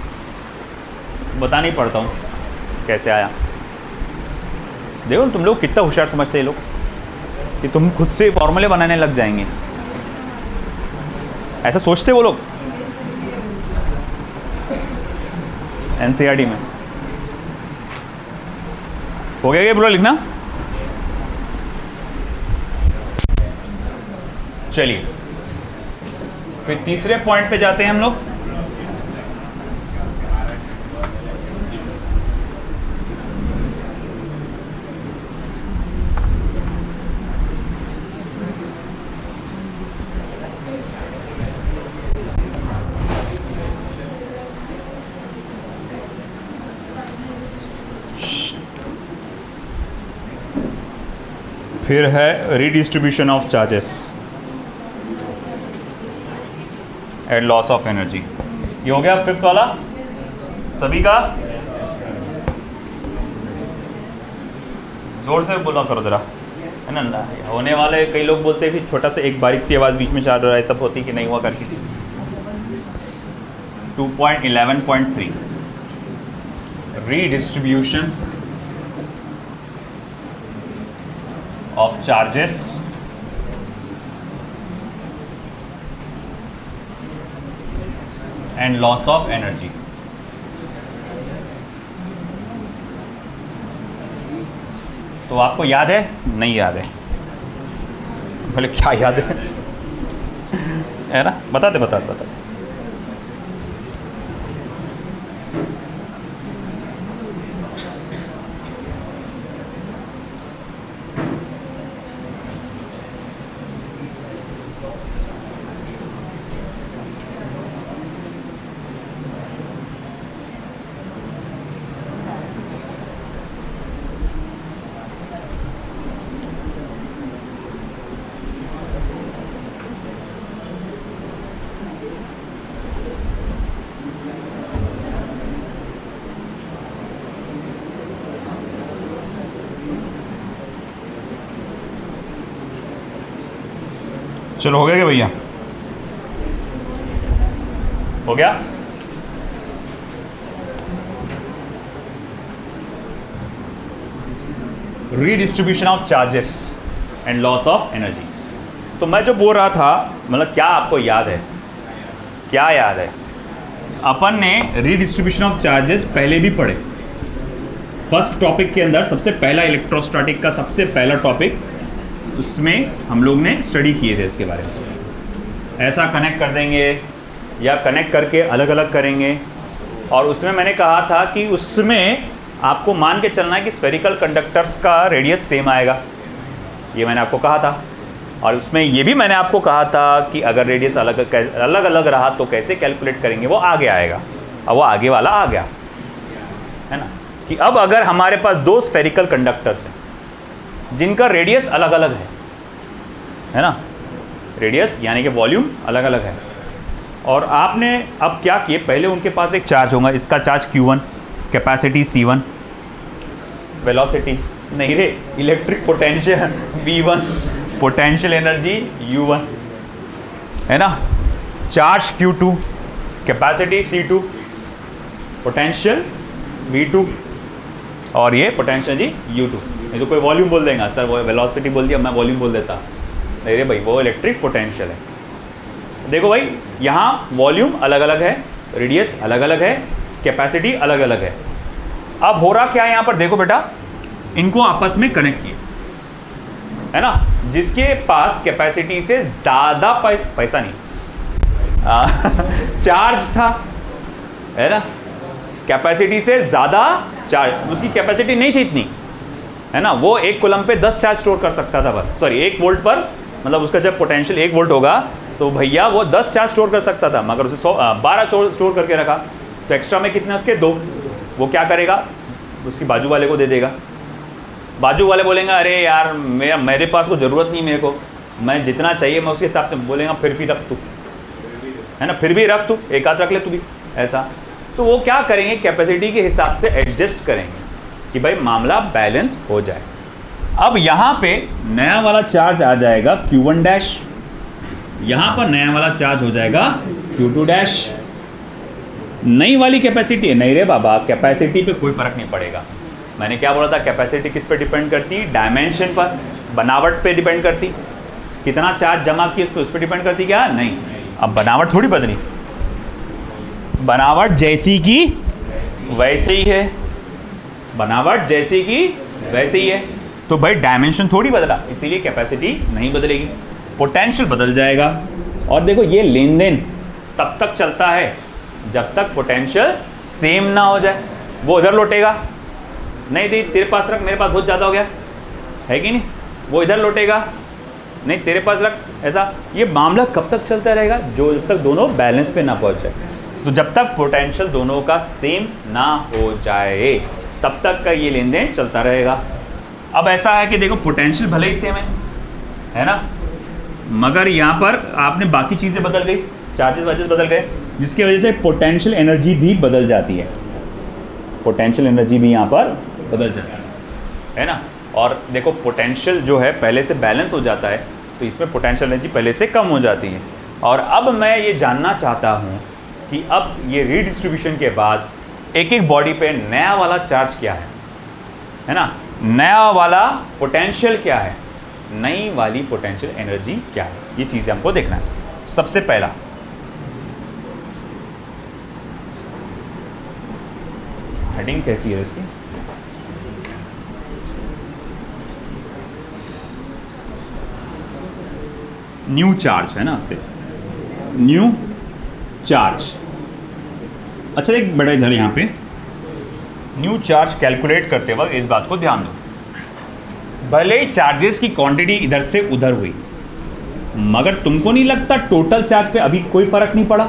Speaker 1: बता नहीं पड़ता हूँ कैसे आया। देखो तुम लोग कितना होशियार समझते हैं लोग कि तुम खुद से फॉर्मूले बनाने लग जाएंगे, ऐसा सोचते वो लोग एनसीईआरटी में। हो गया ये पूरा लिखना। चलिए फिर तीसरे पॉइंट पे जाते हैं हम लोग। फिर है redistribution of charges at loss of energy. ये हो गया फिफ्थ वाला सभी का, जोर से बोला करो जरा, है ना। होने वाले कई लोग बोलते हैं कि छोटा सा एक बारीक सी आवाज़ बीच में चाल रहा है, सब होती कि नहीं हुआ करती थी। 2.11.3 redistribution of charges and loss of energy। तो आपको याद है, नहीं याद है, बोले क्या याद है ना, बताते। चलो हो गया क्या भैया? हो गया? Redistribution of charges and loss of energy. तो मैं जो बोल रहा था, मतलब क्या आपको याद है? क्या याद है? अपन ने रीडिस्ट्रीब्यूशन ऑफ चार्जेस पहले भी पढ़े। फर्स्ट टॉपिक के अंदर सबसे पहला इलेक्ट्रोस्टैटिक का सबसे पहला टॉपिक, उसमें हम लोग ने स्टडी किए थे इसके बारे में। ऐसा कनेक्ट कर देंगे या कनेक्ट करके अलग अलग करेंगे, और उसमें मैंने कहा था कि उसमें आपको मान के चलना है कि स्फेरिकल कंडक्टर्स का रेडियस सेम आएगा, ये मैंने आपको कहा था। और उसमें ये भी मैंने आपको कहा था कि अगर रेडियस अलग अलग रहा तो कैसे कैलकुलेट करेंगे, वो आगे आएगा। अब वो आगे वाला आ गया है ना, कि अब अगर हमारे पास दो स्फेरिकल कंडक्टर्स हैं जिनका रेडियस अलग अलग है ना, रेडियस यानी कि वॉल्यूम अलग अलग है, और आपने अब क्या किए, पहले उनके पास एक चार्ज होगा, इसका charge Q1, capacity C1, velocity नहीं रे, electric potential V1, potential energy U1 है ना, charge Q2, capacity C2, potential V2, और ये पोटेंशियल एनर्जी U2। नहीं तो कोई वॉल्यूम बोल देगा, सर वो वेलोसिटी बोल दिया, मैं वॉल्यूम बोल देता। नहीं रे भाई, वो इलेक्ट्रिक पोटेंशियल है। देखो भाई, यहाँ वॉल्यूम अलग अलग है, रेडियस अलग अलग है, कैपेसिटी अलग अलग है। अब हो रहा क्या है यहाँ पर, देखो बेटा, इनको आपस में कनेक्ट किए है ना, जिसके पास कैपेसिटी से ज़्यादा पैसा नहीं चार्ज था है ना, कैपेसिटी से ज़्यादा चार्ज, उसकी कैपेसिटी नहीं थी इतनी है ना, वो 1 कूलम पे 10 चार्ज स्टोर कर सकता था बस, सॉरी 1 वोल्ट पर, मतलब उसका जब पोटेंशियल 1 वोल्ट होगा तो भैया वो 10 चार्ज स्टोर कर सकता था, मगर उसे 12 स्टोर करके रखा, तो एक्स्ट्रा में कितने उसके 2। वो क्या करेगा, उसकी बाजू वाले को दे देगा। बाजू वाले बोलेंगे अरे यार मेरे पास को ज़रूरत नहीं, मेरे को मैं जितना चाहिए मैं उसके हिसाब से, बोलेगा फिर भी रख तू है ना, फिर भी रख तू, एक आध रख ले तू भी, ऐसा। तो वो क्या करेंगे, कैपेसिटी के हिसाब से एडजस्ट करेंगे कि भाई मामला बैलेंस हो जाए। अब यहाँ पे नया वाला चार्ज आ जाएगा Q1 डैश, यहाँ पर नया वाला चार्ज हो जाएगा Q2 डैश। नई वाली कैपेसिटी है, नहीं रे बाबा, कैपेसिटी पे कोई फर्क नहीं पड़ेगा। मैंने क्या बोला था, कैपेसिटी किस पे डिपेंड करती, डायमेंशन पर, बनावट पे डिपेंड करती, कितना चार्ज जमा किया उस पर डिपेंड करती क्या, नहीं। अब बनावट थोड़ी बदली, बनावट जैसी की वैसे ही है, बनावट जैसी की वैसे ही है, तो भाई डायमेंशन थोड़ी बदला, इसीलिए कैपेसिटी नहीं बदलेगी, पोटेंशियल बदल जाएगा। और देखो ये लेन देन तब तक चलता है जब तक पोटेंशियल सेम ना हो जाए। वो इधर लौटेगा, नहीं दी तेरे पास रख, मेरे पास बहुत ज़्यादा हो गया है कि नहीं, वो इधर लौटेगा, नहीं तेरे पास रख, ऐसा। ये मामला कब तक चलता रहेगा, जब तक दोनों बैलेंस पे ना पहुंच जाए। तो जब तक पोटेंशियल दोनों का सेम ना हो जाए तब तक का ये लेन देन चलता रहेगा। अब ऐसा है कि देखो पोटेंशियल भले ही सेम है ना, मगर यहाँ पर आपने बाकी चीज़ें बदल गई, चार्जेस वार्जेस बदल गए, जिसकी वजह से पोटेंशियल एनर्जी भी बदल जाती है, पोटेंशियल एनर्जी भी यहाँ पर बदल जाती है ना। और देखो पोटेंशियल जो है पहले से बैलेंस हो जाता है, तो इसमें पोटेंशियल एनर्जी पहले से कम हो जाती है। और अब मैं ये जानना चाहता हूँ कि अब ये रीडिस्ट्रीब्यूशन के बाद एक एक बॉडी पे नया वाला चार्ज क्या है ना, नया वाला पोटेंशियल क्या है, नई वाली पोटेंशियल एनर्जी क्या है, ये चीज़ें हमको देखना है। सबसे पहला हेडिंग कैसी है इसकी, न्यू चार्ज है ना, न्यू चार्ज। अच्छा एक बड़ा इधर यहाँ पे न्यू चार्ज कैलकुलेट करते वक्त इस बात को ध्यान दो, भले ही चार्जेस की क्वांटिटी इधर से उधर हुई, मगर तुमको नहीं लगता टोटल चार्ज पे अभी कोई फर्क नहीं पड़ा,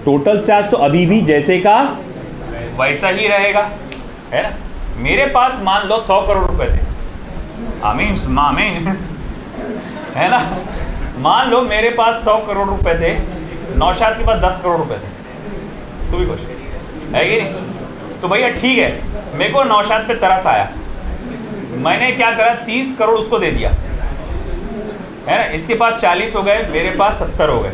Speaker 1: टोटल चार्ज तो अभी भी जैसे का वैसा ही रहेगा है ना। मेरे पास मान लो 100 करोड़ रुपए थे, आमीन आमीन है ना, मान लो मेरे पास 100 करोड़ रुपए थे, नौशाद के पास 10 करोड़ रुपए थे, तू भी खुश है कि नहीं, तो भैया ठीक है, मेरे को नौशाद पे तरस आया, मैंने क्या करा 30 करोड़ उसको दे दिया, है ना। इसके पास 40 हो गए, मेरे पास 70 हो गए।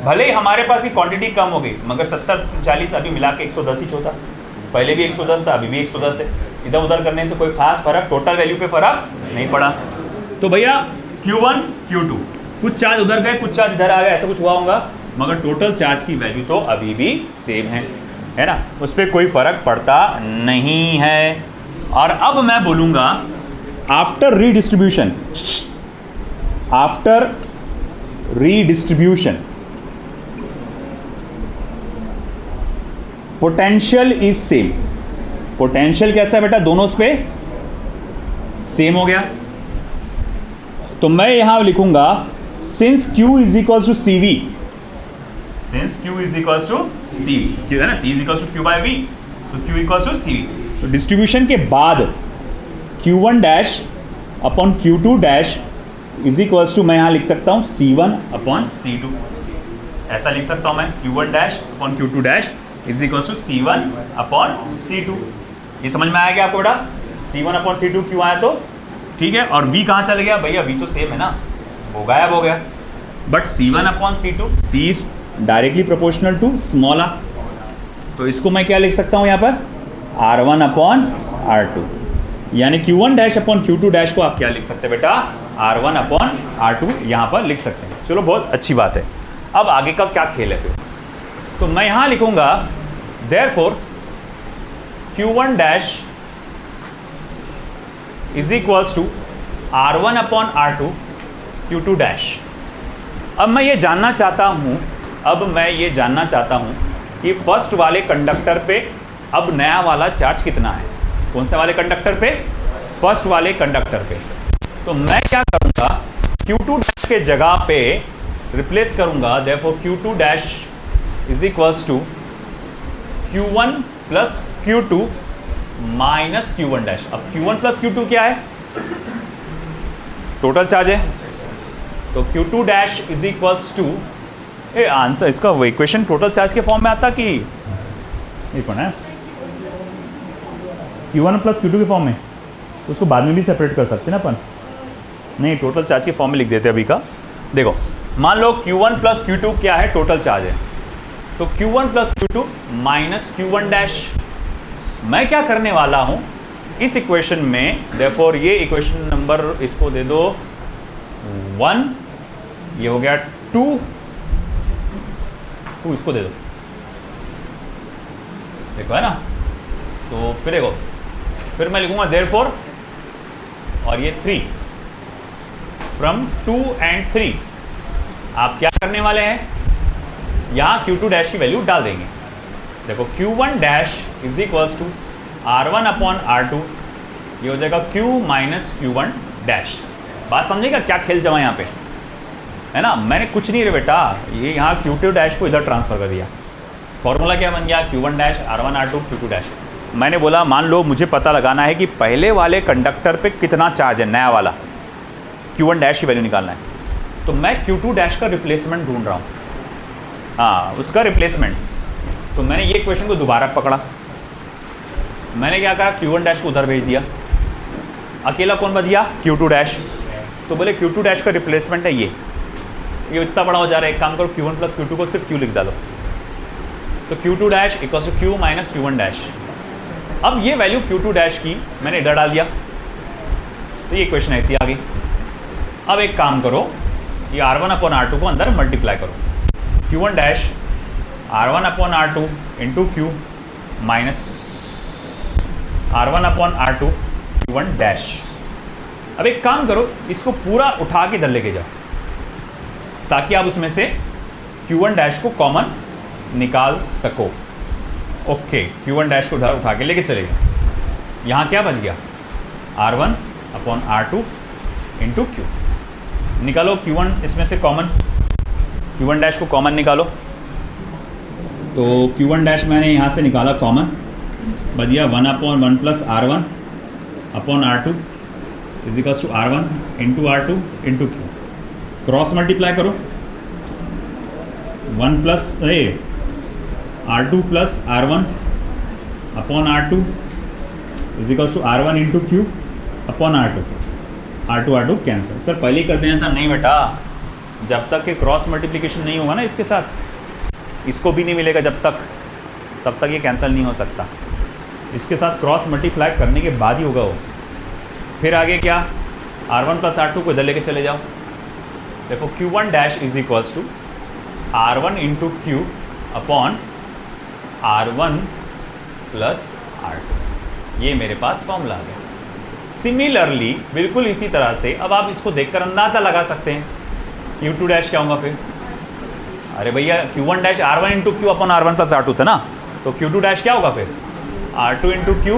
Speaker 1: भले ही हमारे पास की क्वांटिटी कम हो गई, मगर 70 40 अभी मिला के 110 ही होता। पहले भी 110 था, अभी भी 110 है। इधर उधर करने से कोई खास फर्क, टोटल वैल्यू पे फर्क नहीं पड़ा। तो भैया Q1 Q2 कुछ चार्ज उधर गए, कुछ चार्ज इधर आ गए, ऐसा कुछ हुआ होगा, मगर टोटल चार्ज की वैल्यू तो अभी भी सेम है ना, उस पर कोई फर्क पड़ता नहीं है। और अब मैं बोलूंगा after redistribution, after redistribution potential is same. Potential कैसा है बेटा, दोनों पे सेम हो गया। तो मैं यहां लिखूंगा since Q is equal to C V, since Q is equal to C V है ना, C is equal to Q by V, तो Q equal to C V. तो डिस्ट्रीब्यूशन के बाद Q1 dash upon Q2 dash is equal to, मैं यहां लिख सकता हूं C1 अपॉन C2, ऐसा लिख सकता हूं मैं Q1 dash upon Q2 dash is equal to C1 upon C2। ये समझ में आया क्या आपको बेटा, C1 अपॉन C2 क्यों आया, तो ठीक है। और V कहाँ चल गया भैया, V तो सेम है ना, वो गायब हो गया। But C1 upon C2, C is directly proportional to small r, तो इसको मैं क्या लिख सकता हूँ यहाँ पर R1 अपॉन R2, यानी Q1 dash upon Q2 dash को आप क्या लिख सकते हैं बेटा, R1 अपॉन R2 यहाँ पर लिख सकते हैं। चलो बहुत अच्छी बात है। अब आगे का क्या खेल है फिर, तो मैं यहाँ लिखूंगा therefore Q1 dash is equals to R1 upon R2 Q2 dash. अब मैं ये जानना चाहता हूँ, कि फर्स्ट वाले कंडक्टर पे अब नया वाला चार्ज कितना है। कौन से वाले कंडक्टर पे, फर्स्ट वाले कंडक्टर पे। तो मैं क्या करूँगा, Q2 डैश के जगह पे रिप्लेस करूँगा, therefore Q2 dash is equals to Q1 plus Q2 minus Q1 dash. अब Q1 प्लस Q2 क्या है, टोटल चार्ज है, तो Q2 dash is equals to, answer इसका वो इक्वेशन टोटल चार्ज के फॉर्म में आता कि ये कौन है, Q1 प्लस Q2 के फॉर्म में, उसको बाद में भी सेपरेट कर सकते हैं ना अपन, नहीं टोटल चार्ज के फॉर्म में लिख देते हैं अभी का। देखो मान लो Q1 प्लस Q2 क्या है, टोटल चार्ज है, तो Q1 plus Q2 minus Q1 dash. मैं क्या करने वाला हूं इस इक्वेशन में, देयरफॉर ये इक्वेशन नंबर इसको दे दो 1, ये हो गया 2 इसको दे दो, देखो है ना। तो फिर देखो, फिर मैं लिखूंगा देयरफॉर, और ये 3 फ्रॉम 2 एंड 3। आप क्या करने वाले हैं, यहां Q2 डैश की वैल्यू डाल देंगे। देखो Q1 dash is equals to R1 upon R2, ये हो जाएगा Q माइनस Q1 डैश। बात समझेगा क्या खेल जमा यहाँ पे, है ना। मैंने कुछ नहीं रे बेटा, ये यहाँ Q2 डैश को इधर ट्रांसफर कर दिया। फॉर्मूला क्या बन गया, Q1 dash R1 R2 Q2 dash. मैंने बोला मान लो मुझे पता लगाना है कि पहले वाले कंडक्टर पे कितना चार्ज है, नया वाला Q1 डैश की वैल्यू निकालना है। तो मैं Q2 डैश का रिप्लेसमेंट ढूंढ रहा हूँ, हाँ उसका रिप्लेसमेंट। तो मैंने ये क्वेश्चन को दोबारा पकड़ा, मैंने क्या करा, Q1 डैश को उधर भेज दिया, अकेला कौन बच गया, Q2 डैश। तो बोले Q2 डैश का रिप्लेसमेंट है ये इतना बड़ा हो जा रहा है, एक काम करो Q1 प्लस Q2 को सिर्फ Q लिख डालो, तो Q2 dash equal to Q minus Q1 dash. अब ये वैल्यू Q2 डैश की मैंने इधर डाल दिया, तो ये क्वेश्चन ऐसी आ गई। अब एक काम करो, ये R1 अपॉन R2 को अंदर मल्टीप्लाई करो, Q1 dash R1 upon R2 into Q minus R1 upon R2 Q1 dash. अब एक काम करो, इसको पूरा उठा के इधर लेके जाओ, ताकि आप उसमें से Q1 डैश को कॉमन निकाल सको। ओके, Q1 डैश को उधर उठा के लेके चले गए। यहाँ क्या बच गया, R1 upon R2 into Q। निकालो Q1 इसमें से कॉमन, Q1 डैश को कॉमन निकालो। तो Q1 डैश मैंने यहाँ से निकाला कॉमन, बच गया 1 upon 1 plus R1 upon R2 is equals to R1 into R2 into Q। Cross multiply करो, 1 plus R2 plus R1 upon R2 is equals to R1 into Q upon R2। R2 cancel. Sir पहले ही कर देना था। नहीं बेटा, जब तक ये क्रॉस मल्टीप्लिकेशन नहीं होगा ना इसके साथ, इसको भी नहीं मिलेगा जब तक, तब तक ये कैंसिल नहीं हो सकता। इसके साथ क्रॉस मल्टीप्लाई करने के बाद ही होगा वो। फिर आगे क्या, R1 प्लस R2 को इधर लेके चले जाओ। देखो Q1 dash is equals to R1 into Q upon R1 plus R2। ये मेरे पास फॉर्मूला आ गया। सिमिलरली बिल्कुल इसी तरह से अब आप इसको देखकर अंदाज़ा लगा सकते हैं Q2 डैश क्या होगा फिर। अरे भैया Q1 dash R1 into Q upon R1 plus R2 था ना, तो Q2 डैश क्या होगा फिर R2 into Q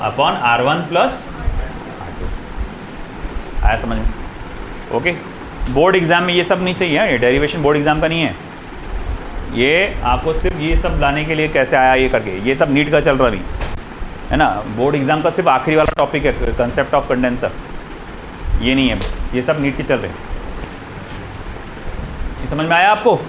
Speaker 1: upon R1 plus R2। आया समझ में? ओके, बोर्ड एग्जाम में ये सब नहीं चाहिए, ये डेरिवेशन बोर्ड एग्जाम का नहीं है। ये आपको सिर्फ ये सब लाने के लिए कैसे आया ये करके, ये सब नीट का चल रहा अभी है ना। बोर्ड एग्जाम का सिर्फ आखिरी वाला टॉपिक है कंसेप्ट ऑफ कंडेंसर, ये नहीं है, ये सब नीट के चल रहे हैं। ये समझ में आया आपको?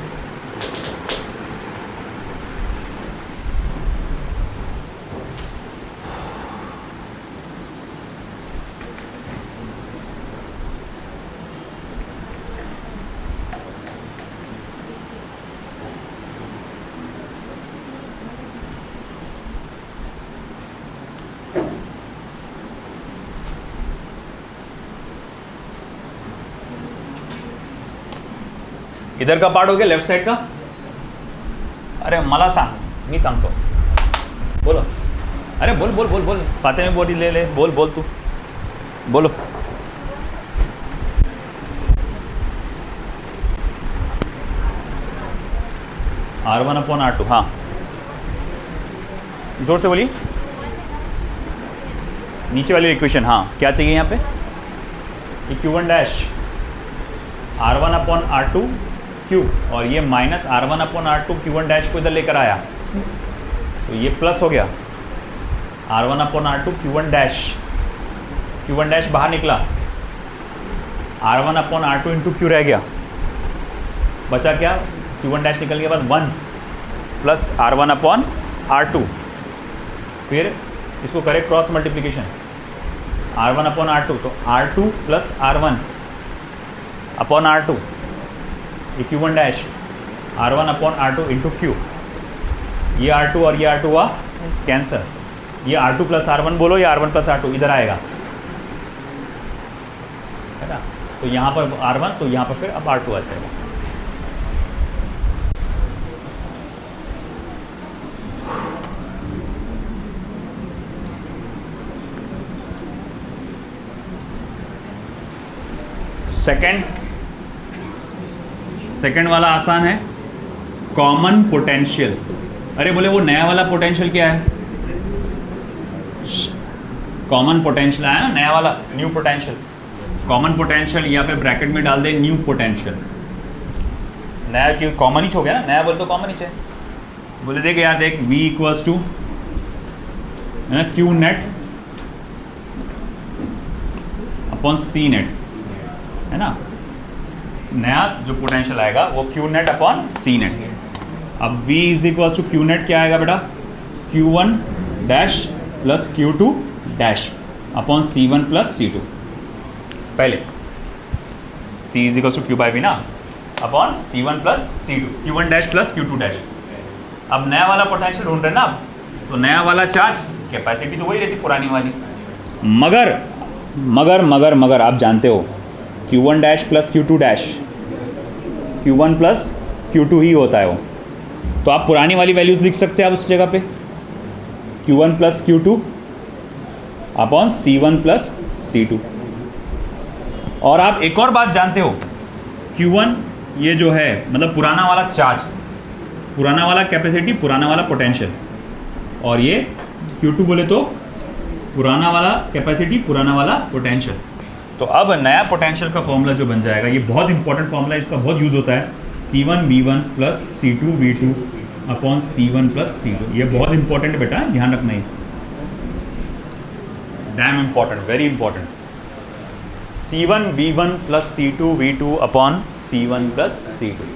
Speaker 1: इधर का पार्ट हो गया लेफ्ट साइड का। अरे मला सांग, मी सांगतो, बोलो। अरे बोल बोल बोल बोल, फाते में बोली ले ले, बोल बोल तू बोलो। R1 अपॉन R2, हाँ जोर से बोलिए। नीचे वाली इक्वेशन, हाँ क्या चाहिए यहाँ पे, Q1 dash R1 upon R2 cube और ये minus R1 upon R2 Q1 dash को इधर लेकर आया तो ये प्लस हो गया R1 upon R2 Q1 dash बाहर निकला, R1 upon R2 into Q रह गया, बचा क्या, Q1 डैश निकल के बाद 1 प्लस R1 अपॉन R2। फिर इसको करें cross multiplication, R1 upon R2 तो R2 plus R1 upon R2, ये Q1 dash R1 upon R2 into Q, ये R2 और ये R2 हुआ कैंसर, ये R2 प्लस R1 बोलो या R1 प्लस R2 इधर आएगा है ना। तो यहाँ पर R1 तो यहाँ पर फिर अब R2 आ जाएगा। सेकंड वाला आसान है, कॉमन पोटेंशियल। अरे बोले वो नया वाला पोटेंशियल क्या है, कॉमन पोटेंशियल आया ना नया वाला, न्यू पोटेंशियल। कॉमन पोटेंशियल या फिर ब्रैकेट में डाल दे न्यू पोटेंशियल। नया क्यों, कॉमन ही हो गया ना, नया बोले तो कॉमन ही चाहिए। बोले देख यार देख V इक्वल्स टू है ना Q net upon C net है ना। नया जो पोटेंशियल आएगा वो Q net upon C net. अब V is equals to Q net क्या आएगा बेटा, Q1 dash plus Q2 dash upon C1 plus C2। पहले C is equals to Q by V ना अपॉन C1 plus C2, Q1 dash plus Q2 dash. अब नया वाला पोटेंशियल ढूंढ रहे ना, तो नया वाला चार्ज कैपेसिटी तो वही रहती पुरानी वाली, मगर मगर मगर मगर आप जानते हो Q1 dash plus Q2 dash Q1 plus Q2 ही होता है वो। तो आप पुरानी वाली वैल्यूज लिख सकते हैं आप उस जगह पे, Q1 plus Q2 upon C1 plus C2। और आप एक और बात जानते हो, Q1 ये जो है मतलब पुराना वाला चार्ज, पुराना वाला कैपेसिटी, पुराना वाला पोटेंशियल, और ये Q2 बोले तो पुराना वाला कैपेसिटी, पुराना वाला पोटेंशियल। तो अब नया पोटेंशियल का फॉर्मूला जो बन जाएगा, ये बहुत इंपॉर्टेंट फॉर्मूला है, इसका बहुत यूज़ होता है, C1 V1 plus C2 V2 upon C1 plus C2। ये बहुत इंपॉर्टेंट बेटा, ध्यान रखना, है dam important, very important. C1 V1 plus C2 V2 upon C1 plus C2,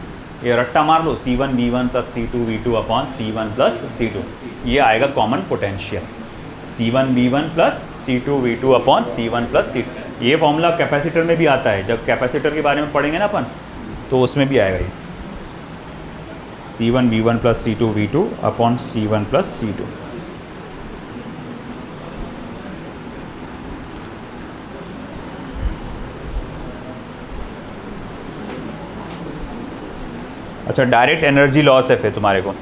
Speaker 1: ये रट्टा मार लो, C1 V1 plus C2 V2 upon C1 plus C2, ये आएगा common potential. C1 V1 plus C2 V2 upon C1 plus C2। ये formula capacitor में भी आता है, जब कैपेसिटर के बारे में पढ़ेंगे ना अपन तो उसमें भी आएगा ये C1 V1 plus C2 V2 upon C1 plus C2। अच्छा, डायरेक्ट एनर्जी लॉस है फिर तुम्हारे को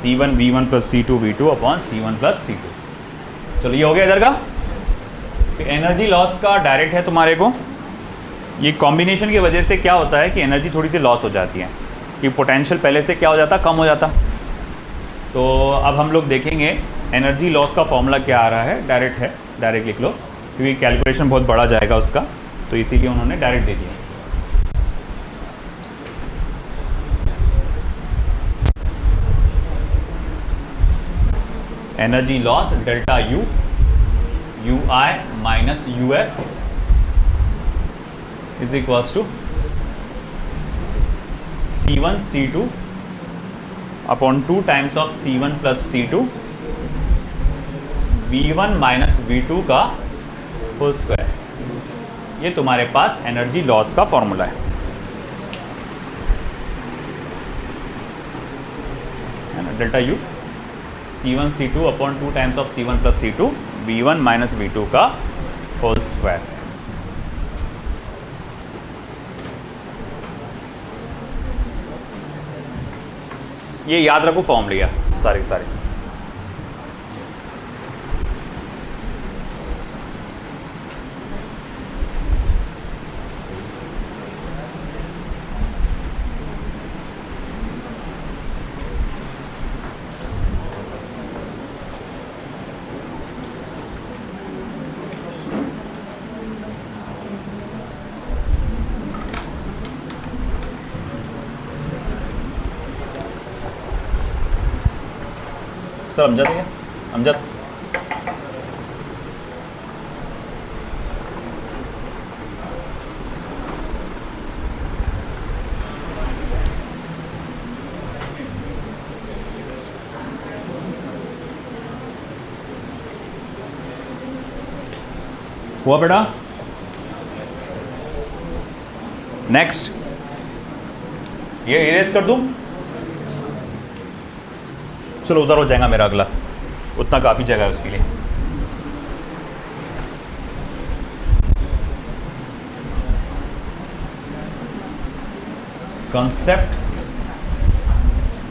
Speaker 1: C1 V1 plus C2 V2 upon C1 plus C2। चलो ये हो गया इधर का। एनर्जी लॉस का डायरेक्ट है तुम्हारे को, ये कॉम्बिनेशन की वजह से क्या होता है कि एनर्जी थोड़ी सी लॉस हो जाती है, कि पोटेंशियल पहले से क्या हो जाता, कम हो जाता। तो अब हम लोग देखेंगे एनर्जी लॉस का फॉर्मूला क्या आ रहा है, डायरेक्ट है, डायरेक्ट लिख लो, क्योंकि कैलकुलेशन बहुत बड़ा जाएगा उसका, तो इसीलिए उन्होंने डायरेक्ट दे दिया। Energy loss delta U UI minus UF is equals to C1 C2 upon 2 times of C1 plus C2 V1 minus V2 का होल स्क्वायर। ये तुम्हारे पास एनर्जी लॉस का फॉर्मूला है ना, delta U C1 C2 upon 2 times of C1 plus C2 V1 minus V2 का whole square. ये याद रखो फॉर्मूला सारे सारे। सर अमजद है, अमजद हुआ बेटा? नेक्स्ट ये इरेज कर दूं? चलो उधर हो जाएगा मेरा अगला, उतना काफ़ी जगह है उसके लिए। Concept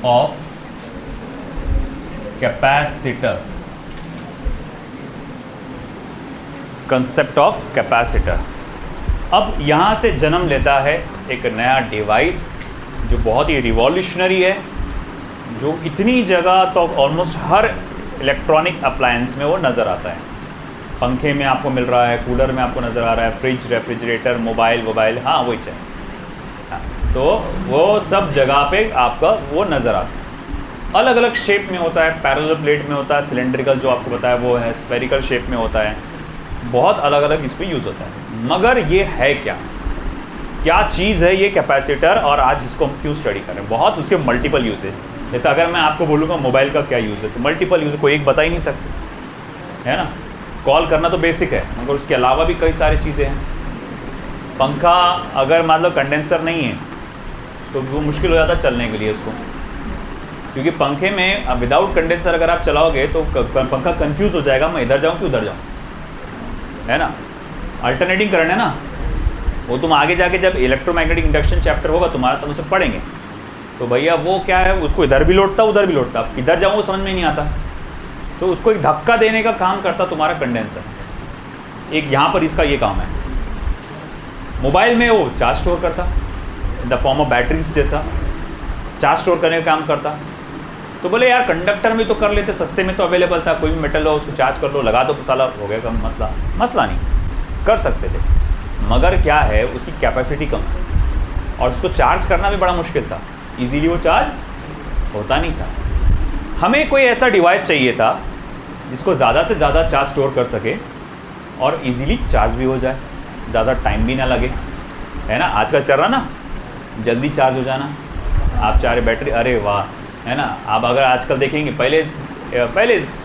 Speaker 1: of capacitor, concept of capacitor. अब यहाँ से जन्म लेता है एक नया डिवाइस जो बहुत ही रिवॉल्यूशनरी है, जो इतनी जगह तो ऑलमोस्ट हर इलेक्ट्रॉनिक अप्लायंस में वो नज़र आता है। पंखे में आपको मिल रहा है, कूलर में आपको नज़र आ रहा है, फ्रिज, रेफ्रिजरेटर, मोबाइल, हाँ वही चाहिए, हाँ, तो वो सब जगह पे आपका वो नज़र आता है। अलग अलग शेप में होता है, पैरेलल प्लेट में होता है, सिलेंड्रिकल जो आपको बताया वो है, स्फेरिकल शेप में होता है, बहुत अलग अलग इस पर यूज़ होता है। मगर ये है क्या चीज़ है ये कैपेसिटर, और आज इसको हम क्यों स्टडी कर रहे हैं? बहुत उसके मल्टीपल यूज़ है। जैसे अगर मैं आपको बोलूँगा मोबाइल का क्या यूज़ है, तो मल्टीपल यूज़ है, कोई एक बता ही नहीं सकते, है ना। कॉल करना तो बेसिक है, मगर उसके अलावा भी कई सारी चीज़ें हैं। पंखा अगर मतलब कंडेंसर नहीं है तो वो मुश्किल हो जाता है चलने के लिए उसको, क्योंकि पंखे में विदाउट कंडेंसर अगर आप चलाओगे तो पंखा कंफ्यूज हो जाएगा, मैं इधर जाऊँ कि उधर जाऊँ, है ना। अल्टरनेटिंग करंट है ना, वो तुम आगे जाके जब इलेक्ट्रोमैग्नेटिक इंडक्शन चैप्टर होगा तुम्हारा, तुम उसे पढ़ेंगे, तो भैया वो क्या है, उसको इधर भी लौटता उधर भी लौटता, इधर जाऊँ समझ में नहीं आता, तो उसको एक धक्का देने का काम करता तुम्हारा कंडेंसर। एक यहाँ पर इसका ये काम है। मोबाइल में वो चार्ज स्टोर करता in the form of batteries, जैसा चार्ज स्टोर करने का काम करता। तो बोले यार कंडक्टर में तो कर लेते, सस्ते में तो अवेलेबल था, कोई भी मेटल हो उसको चार्ज कर लो, लगा दो, साला हो गया कम, मसला नहीं, कर सकते थे। मगर क्या है, उसकी कैपेसिटी कम है और उसको चार्ज करना भी बड़ा मुश्किल था, इजीली वो चार्ज होता नहीं था। हमें कोई ऐसा डिवाइस चाहिए था जिसको ज़्यादा से ज़्यादा चार्ज स्टोर कर सके और इजीली चार्ज भी हो जाए, ज़्यादा टाइम भी ना लगे, है ना। आजकल चल रहा ना जल्दी चार्ज हो जाना, आप चाह रहे बैटरी, अरे वाह, है ना। आप अगर आजकल देखेंगे, पहले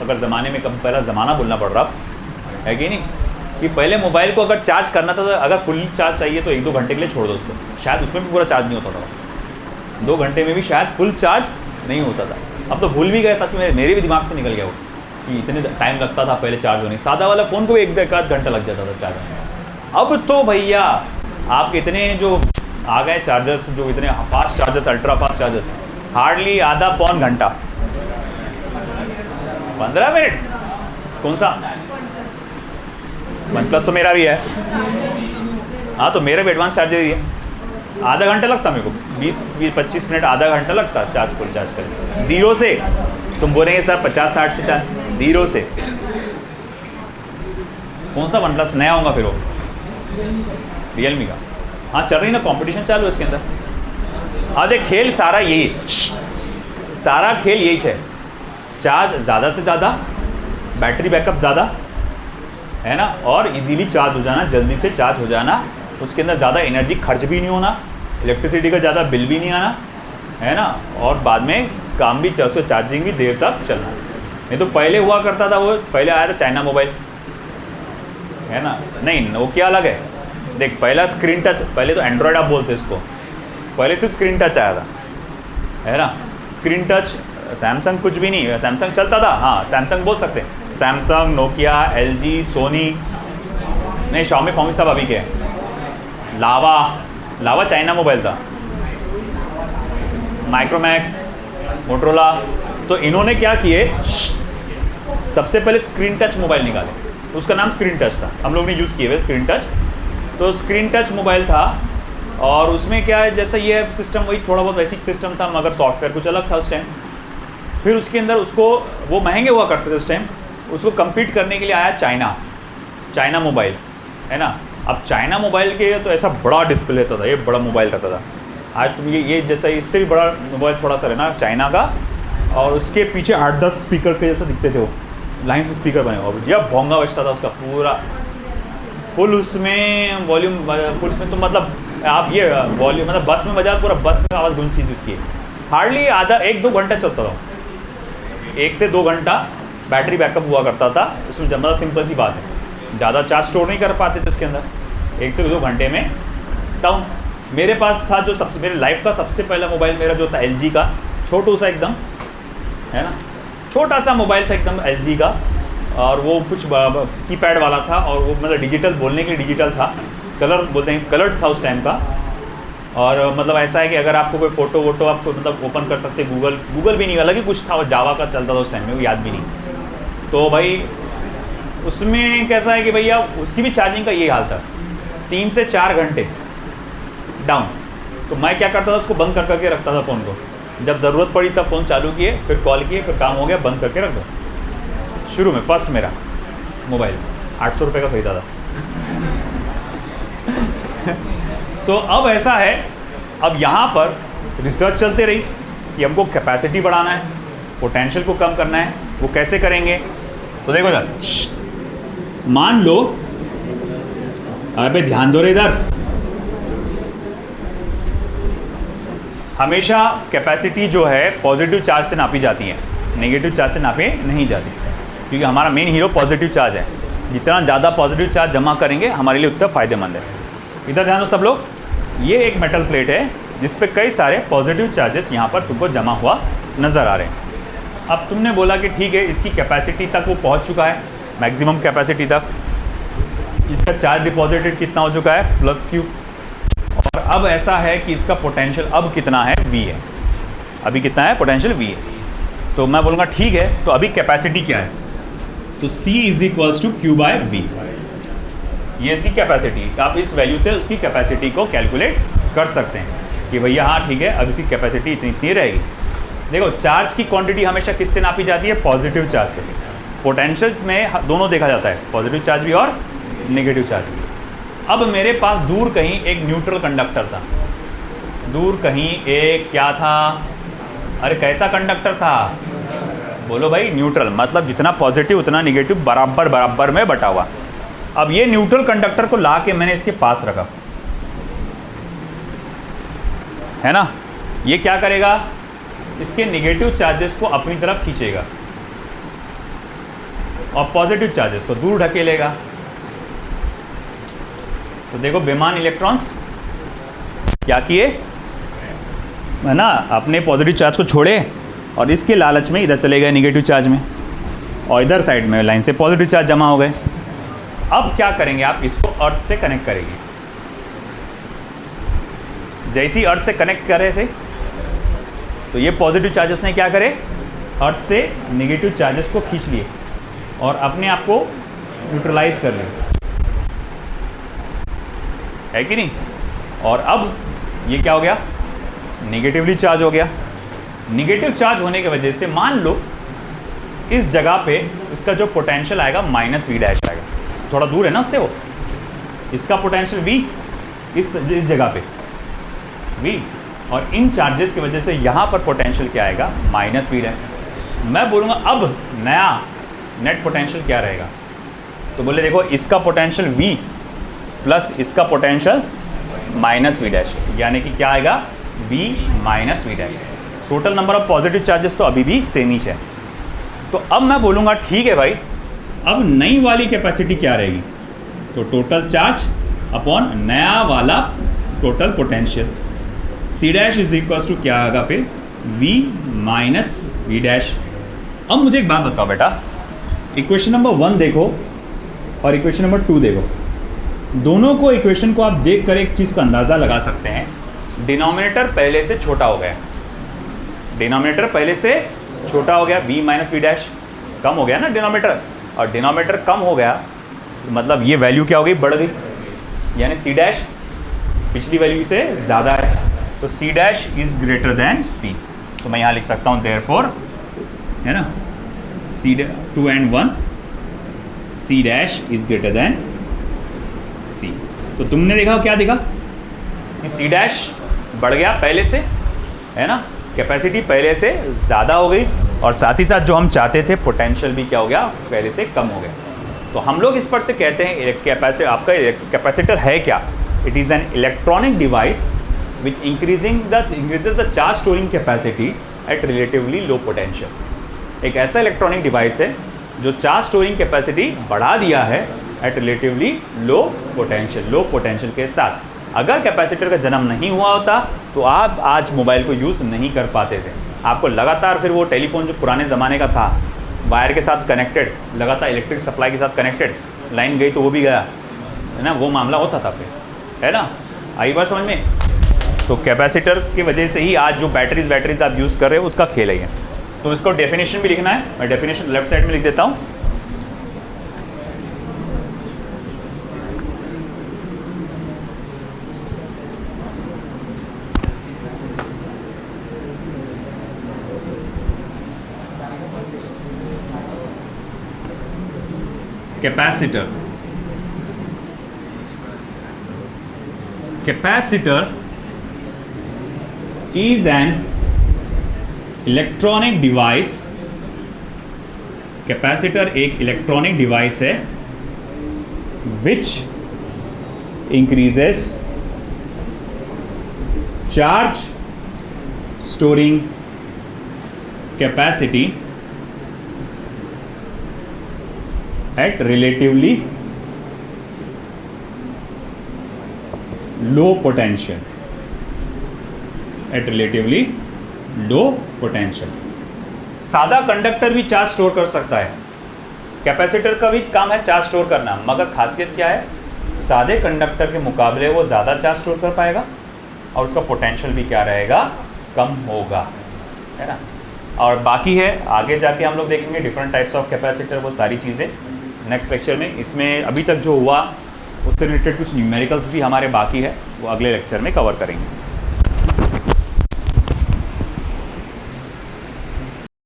Speaker 1: अगर ज़माने में, कब पहला ज़माना बोलना पड़ रहा है कि नहीं, कि पहले मोबाइल को अगर चार्ज करना था तो अगर फुल चार्ज चाहिए तो 1-2 घंटे के लिए छोड़ दो उसको, शायद उसमें भी पूरा चार्ज नहीं होता था, 2 घंटे में भी शायद फुल चार्ज नहीं होता था। अब तो भूल भी गए, सच में मेरे भी दिमाग से निकल गया वो कि इतने टाइम लगता था पहले चार्ज होने। सादा वाला फ़ोन को भी 1-1.5 घंटा लग जाता था चार्ज होने। अब तो भैया आप इतने जो आ गए चार्जर्स, जो इतने fast chargers, ultra fast chargers, hardly आधा पौन घंटा, 15 मिनट। कौन सा? वन प्लस तो मेरा भी है। हाँ, तो मेरा भी एडवांस चार्जर ही है। आधा घंटा लगता मेरे को, 20-25 मिनट, आधा घंटा लगता चार्ज, फुल चार्ज कर, जीरो से। तुम बोलेंगे सर 50-60 से चार्ज, जीरो से। कौन सा वन प्लस नया होगा फिर वो? रियलमी का। हाँ, चल रही ना, कंपटीशन चालू है इसके अंदर। हाँ, देख खेल सारा यही, सारा खेल यही है, चार्ज ज़्यादा से ज़्यादा, बैटरी बैकअप ज़्यादा, है ना, और इजीली चार्ज हो जाना, जल्दी से चार्ज हो जाना, उसके अंदर ज़्यादा एनर्जी खर्च भी नहीं होना, इलेक्ट्रिसिटी का ज़्यादा बिल भी नहीं आना, है ना, और बाद में काम भी चार्जिंग भी देर तक चलना। नहीं तो पहले हुआ करता था, वो पहले आया था चाइना मोबाइल, है ना, नहीं नोकिया अलग है। देख पहला स्क्रीन टच, पहले तो एंड्रॉयड आप बोलते इसको, पहले सिर्फ स्क्रीन टच आया था, है ना, स्क्रीन टच। सैमसंग कुछ भी नहीं, सैमसंग चलता था, हाँ सैमसंग बोल सकते हैं, सैमसंग, नोकिया, LG, सोनी, नहीं शाओमी फामी सब अभी के हैं। लावा चाइना मोबाइल था, माइक्रोमैक्स, मोटरोला। तो इन्होंने क्या किए, सबसे पहले स्क्रीन टच मोबाइल निकाले, उसका नाम स्क्रीन टच था, हम लोग ने यूज़ किए हुए स्क्रीन टच। तो स्क्रीन टच मोबाइल था, और उसमें क्या है, जैसा ये सिस्टम वही थोड़ा बहुत बेसिक सिस्टम था, मगर सॉफ्टवेयर कुछ अलग था उस टाइम। फिर उसके अंदर उसको, वो महंगे हुआ करते थे उस टाइम, उसको कम्पीट करने के लिए आया चाइना मोबाइल, है ना। अब चाइना मोबाइल के तो ऐसा बड़ा डिस्प्ले रहता था, ये बड़ा मोबाइल रहता था। आज तुम ये जैसा इससे भी बड़ा मोबाइल थोड़ा सा रहना चाइना का, और उसके पीछे 8-10 स्पीकर के जैसे दिखते थे, वो लाइन से स्पीकर बने, और जब भोंगा बजता था उसका पूरा फुल, उसमें वॉल्यूम फुल, उसमें तो मतलब आप ये वॉल्यूम मतलब बस में बजा, पूरा बस में आवाज़ गूंज चीज़ उसकी। हार्डली आधा 1-2 घंटा चलता था, 1 से 2 घंटा बैटरी बैकअप हुआ करता था उसमें। मतलब सिंपल सी बात है, ज़्यादा चार्ज स्टोर नहीं कर पाते थे उसके अंदर, 1 से 2 घंटे में डाउन। मेरे पास था जो सबसे, मेरे लाइफ का सबसे पहला मोबाइल मेरा जो था LG का, छोटू सा एकदम, है ना, छोटा सा मोबाइल था एकदम LG का, और वो कुछ कीपैड वाला था, और वो मतलब डिजिटल, बोलने के लिए डिजिटल था, कलर बोलते हैं, कलर्ड था उस टाइम का। और मतलब ऐसा है कि अगर आपको कोई फ़ोटो वोटो आपको मतलब ओपन कर सकते, गूगल भी नहीं, अलग ही कुछ था, वो जावा का चलता था उस टाइम में, वो याद भी नहीं। तो भाई उसमें कैसा है कि भैया उसकी भी चार्जिंग का ये हाल था, 3 से 4 घंटे डाउन। तो मैं क्या करता था, उसको बंद कर करके रखता था फ़ोन को, जब ज़रूरत पड़ी तब फ़ोन चालू किए, फिर कॉल किए, फिर काम हो गया, बंद करके रख दो। शुरू में फर्स्ट मेरा मोबाइल 800 रुपये का खरीदा था। तो अब ऐसा है, अब यहाँ पर रिसर्च चलते रही कि हमको कैपेसिटी बढ़ाना है, पोटेंशियल को कम करना है, वो कैसे करेंगे। तो देखो सर, मान लो, अबे ध्यान दो रे इधर, हमेशा कैपेसिटी जो है पॉजिटिव चार्ज से नापी जाती है, नेगेटिव चार्ज से नापी नहीं जाती, क्योंकि हमारा मेन हीरो पॉजिटिव चार्ज है। जितना ज़्यादा पॉजिटिव चार्ज जमा करेंगे हमारे लिए उतना फ़ायदेमंद है। इधर ध्यान दो सब लोग, ये एक मेटल प्लेट है जिस पे कई सारे पॉजिटिव चार्जेस यहाँ पर तुमको जमा हुआ नज़र आ रहे हैं। अब तुमने बोला कि ठीक है, इसकी कैपेसिटी तक वो पहुँच चुका है, मैक्सिमम कैपेसिटी तक, इसका चार्ज डिपॉजिटेड कितना हो चुका है, +Q, और अब ऐसा है कि इसका पोटेंशियल अब कितना है, V है। अभी कितना है पोटेंशियल, V है। तो मैं बोलूँगा ठीक है, तो अभी कैपेसिटी क्या है, तो C = Q/V, ये इसकी कैपेसिटी। आप इस वैल्यू से उसकी कैपेसिटी को कैलकुलेट कर सकते हैं कि भैया हाँ ठीक है, अब इसकी कैपेसिटी इतनी रहेगी। देखो चार्ज की क्वांटिटी हमेशा किससे नापी जाती है, पॉजिटिव चार्ज से। पोटेंशियल में दोनों देखा जाता है, पॉजिटिव चार्ज भी और नेगेटिव चार्ज भी। अब मेरे पास दूर कहीं एक न्यूट्रल कंडक्टर था, दूर कहीं एक क्या था, अरे कैसा कंडक्टर था, बोलो भाई, न्यूट्रल, मतलब जितना पॉजिटिव उतना नेगेटिव बराबर बराबर में बटा हुआ। अब ये न्यूट्रल कंडक्टर को ला के मैंने इसके पास रखा, है ना, ये क्या करेगा, इसके नेगेटिव चार्जेस को अपनी तरफ खींचेगा और पॉजिटिव चार्जेस को दूर ढकेलेगा। तो देखो बेमान इलेक्ट्रॉन्स क्या किए, है ना, अपने पॉजिटिव चार्ज को छोड़े और इसके लालच में इधर चले गए नेगेटिव चार्ज में, और इधर साइड में लाइन से पॉजिटिव चार्ज जमा हो गए। अब क्या करेंगे आप, इसको अर्थ से कनेक्ट करेंगे। जैसे ही अर्थ से कनेक्ट कर रहे थे तो ये पॉजिटिव चार्जेस ने क्या करे, अर्थ से नेगेटिव चार्जेस को खींच लिए और अपने आप को न्यूट्रलाइज कर लिए, है कि नहीं। और अब ये क्या हो गया, नेगेटिवली चार्ज हो गया। नेगेटिव चार्ज होने की वजह से मान लो इस जगह पे इसका जो पोटेंशियल आएगा -v' आएगा, थोड़ा दूर है ना उससे, वो इसका पोटेंशियल v इस जगह पे v, और इन चार्जेस की वजह से यहाँ पर पोटेंशियल क्या आएगा, -v'। मैं बोलूँगा अब नया नेट पोटेंशियल क्या रहेगा, तो बोले देखो इसका पोटेंशियल v प्लस इसका पोटेंशियल -v', यानी कि क्या आएगा, v -v'। Total number of positive charges तो अभी भी सेम ही है। तो अब मैं बोलूँगा ठीक है भाई, अब नई वाली कैपेसिटी क्या रहेगी, तो टोटल चार्ज अपॉन नया वाला total potential, C' is equals to क्या आएगा फिर, v -v'। अब मुझे एक बात बताओ बेटा, इक्वेशन नंबर 1 देखो और इक्वेशन नंबर 2 देखो, दोनों को इक्वेशन को आप देख कर एक चीज़ का अंदाज़ा लगा सकते हैं, डिनोमिनेटर पहले से छोटा हो गया, डिनोमिनेटर पहले से छोटा हो गया, v -v' कम हो गया ना डिनोमिनेटर, और डिनोमिनेटर कम हो गया मतलब ये वैल्यू क्या हो गई, बढ़ गई, यानी C' पिछली वैल्यू से ज़्यादा है, तो C' is greater than C। तो मैं यहाँ लिख सकता हूँ देयरफॉर, है ना, C 2 and 1 C' is greater than C। तो तुमने देखा क्या देखा कि C' बढ़ गया पहले से, है ना, कैपेसिटी पहले से ज़्यादा हो गई, और साथ ही साथ जो हम चाहते थे पोटेंशियल भी क्या हो गया, पहले से कम हो गया। तो हम लोग इस पर से कहते हैं कैपेसिटर, आपका कैपेसिटर है क्या, it is an electronic device which increases the charge storing capacity at relatively low potential. एक ऐसा इलेक्ट्रॉनिक डिवाइस है जो चार्ज स्टोरिंग कैपेसिटी बढ़ा दिया है एट रिलेटिवली लो पोटेंशियल के साथ। अगर कैपेसिटर का जन्म नहीं हुआ होता तो आप आज मोबाइल को यूज़ नहीं कर पाते थे, आपको लगातार फिर वो टेलीफोन जो पुराने ज़माने का था, वायर के साथ कनेक्टेड, लगातार इलेक्ट्रिक सप्लाई के साथ कनेक्टेड, लाइन गई तो वो भी गया, है ना, वो मामला होता था फिर, है ना। आई बात समझ में। तो कैपेसिटर की वजह से ही आज जो बैटरीज आप यूज़ कर रहे हो उसका खेल है। तो इसको डेफिनेशन भी लिखना है, मैं डेफिनेशन लेफ्ट साइड में लिख देता हूँ। Capacitor is an electronic device। Capacitor एक इलेक्ट्रॉनिक डिवाइस है which increases charge storing capacity at relatively low potential, सादा कंडक्टर भी चार्ज स्टोर कर सकता है, कैपेसिटर का भी काम है चार्ज स्टोर करना, मगर खासियत क्या है, सादे कंडक्टर के मुकाबले वो ज़्यादा चार्ज स्टोर कर पाएगा और उसका पोटेंशियल भी क्या रहेगा, कम होगा, है ना। और बाकी है आगे जाके हम लोग देखेंगे डिफरेंट टाइप्स ऑफ कैपेसिटर, वो सारी चीज़ें नेक्स्ट लेक्चर में। इसमें अभी तक जो हुआ उससे रिलेटेड कुछ न्यूमेरिकल्स भी हमारे बाकी है, वो अगले लेक्चर में कवर करेंगे।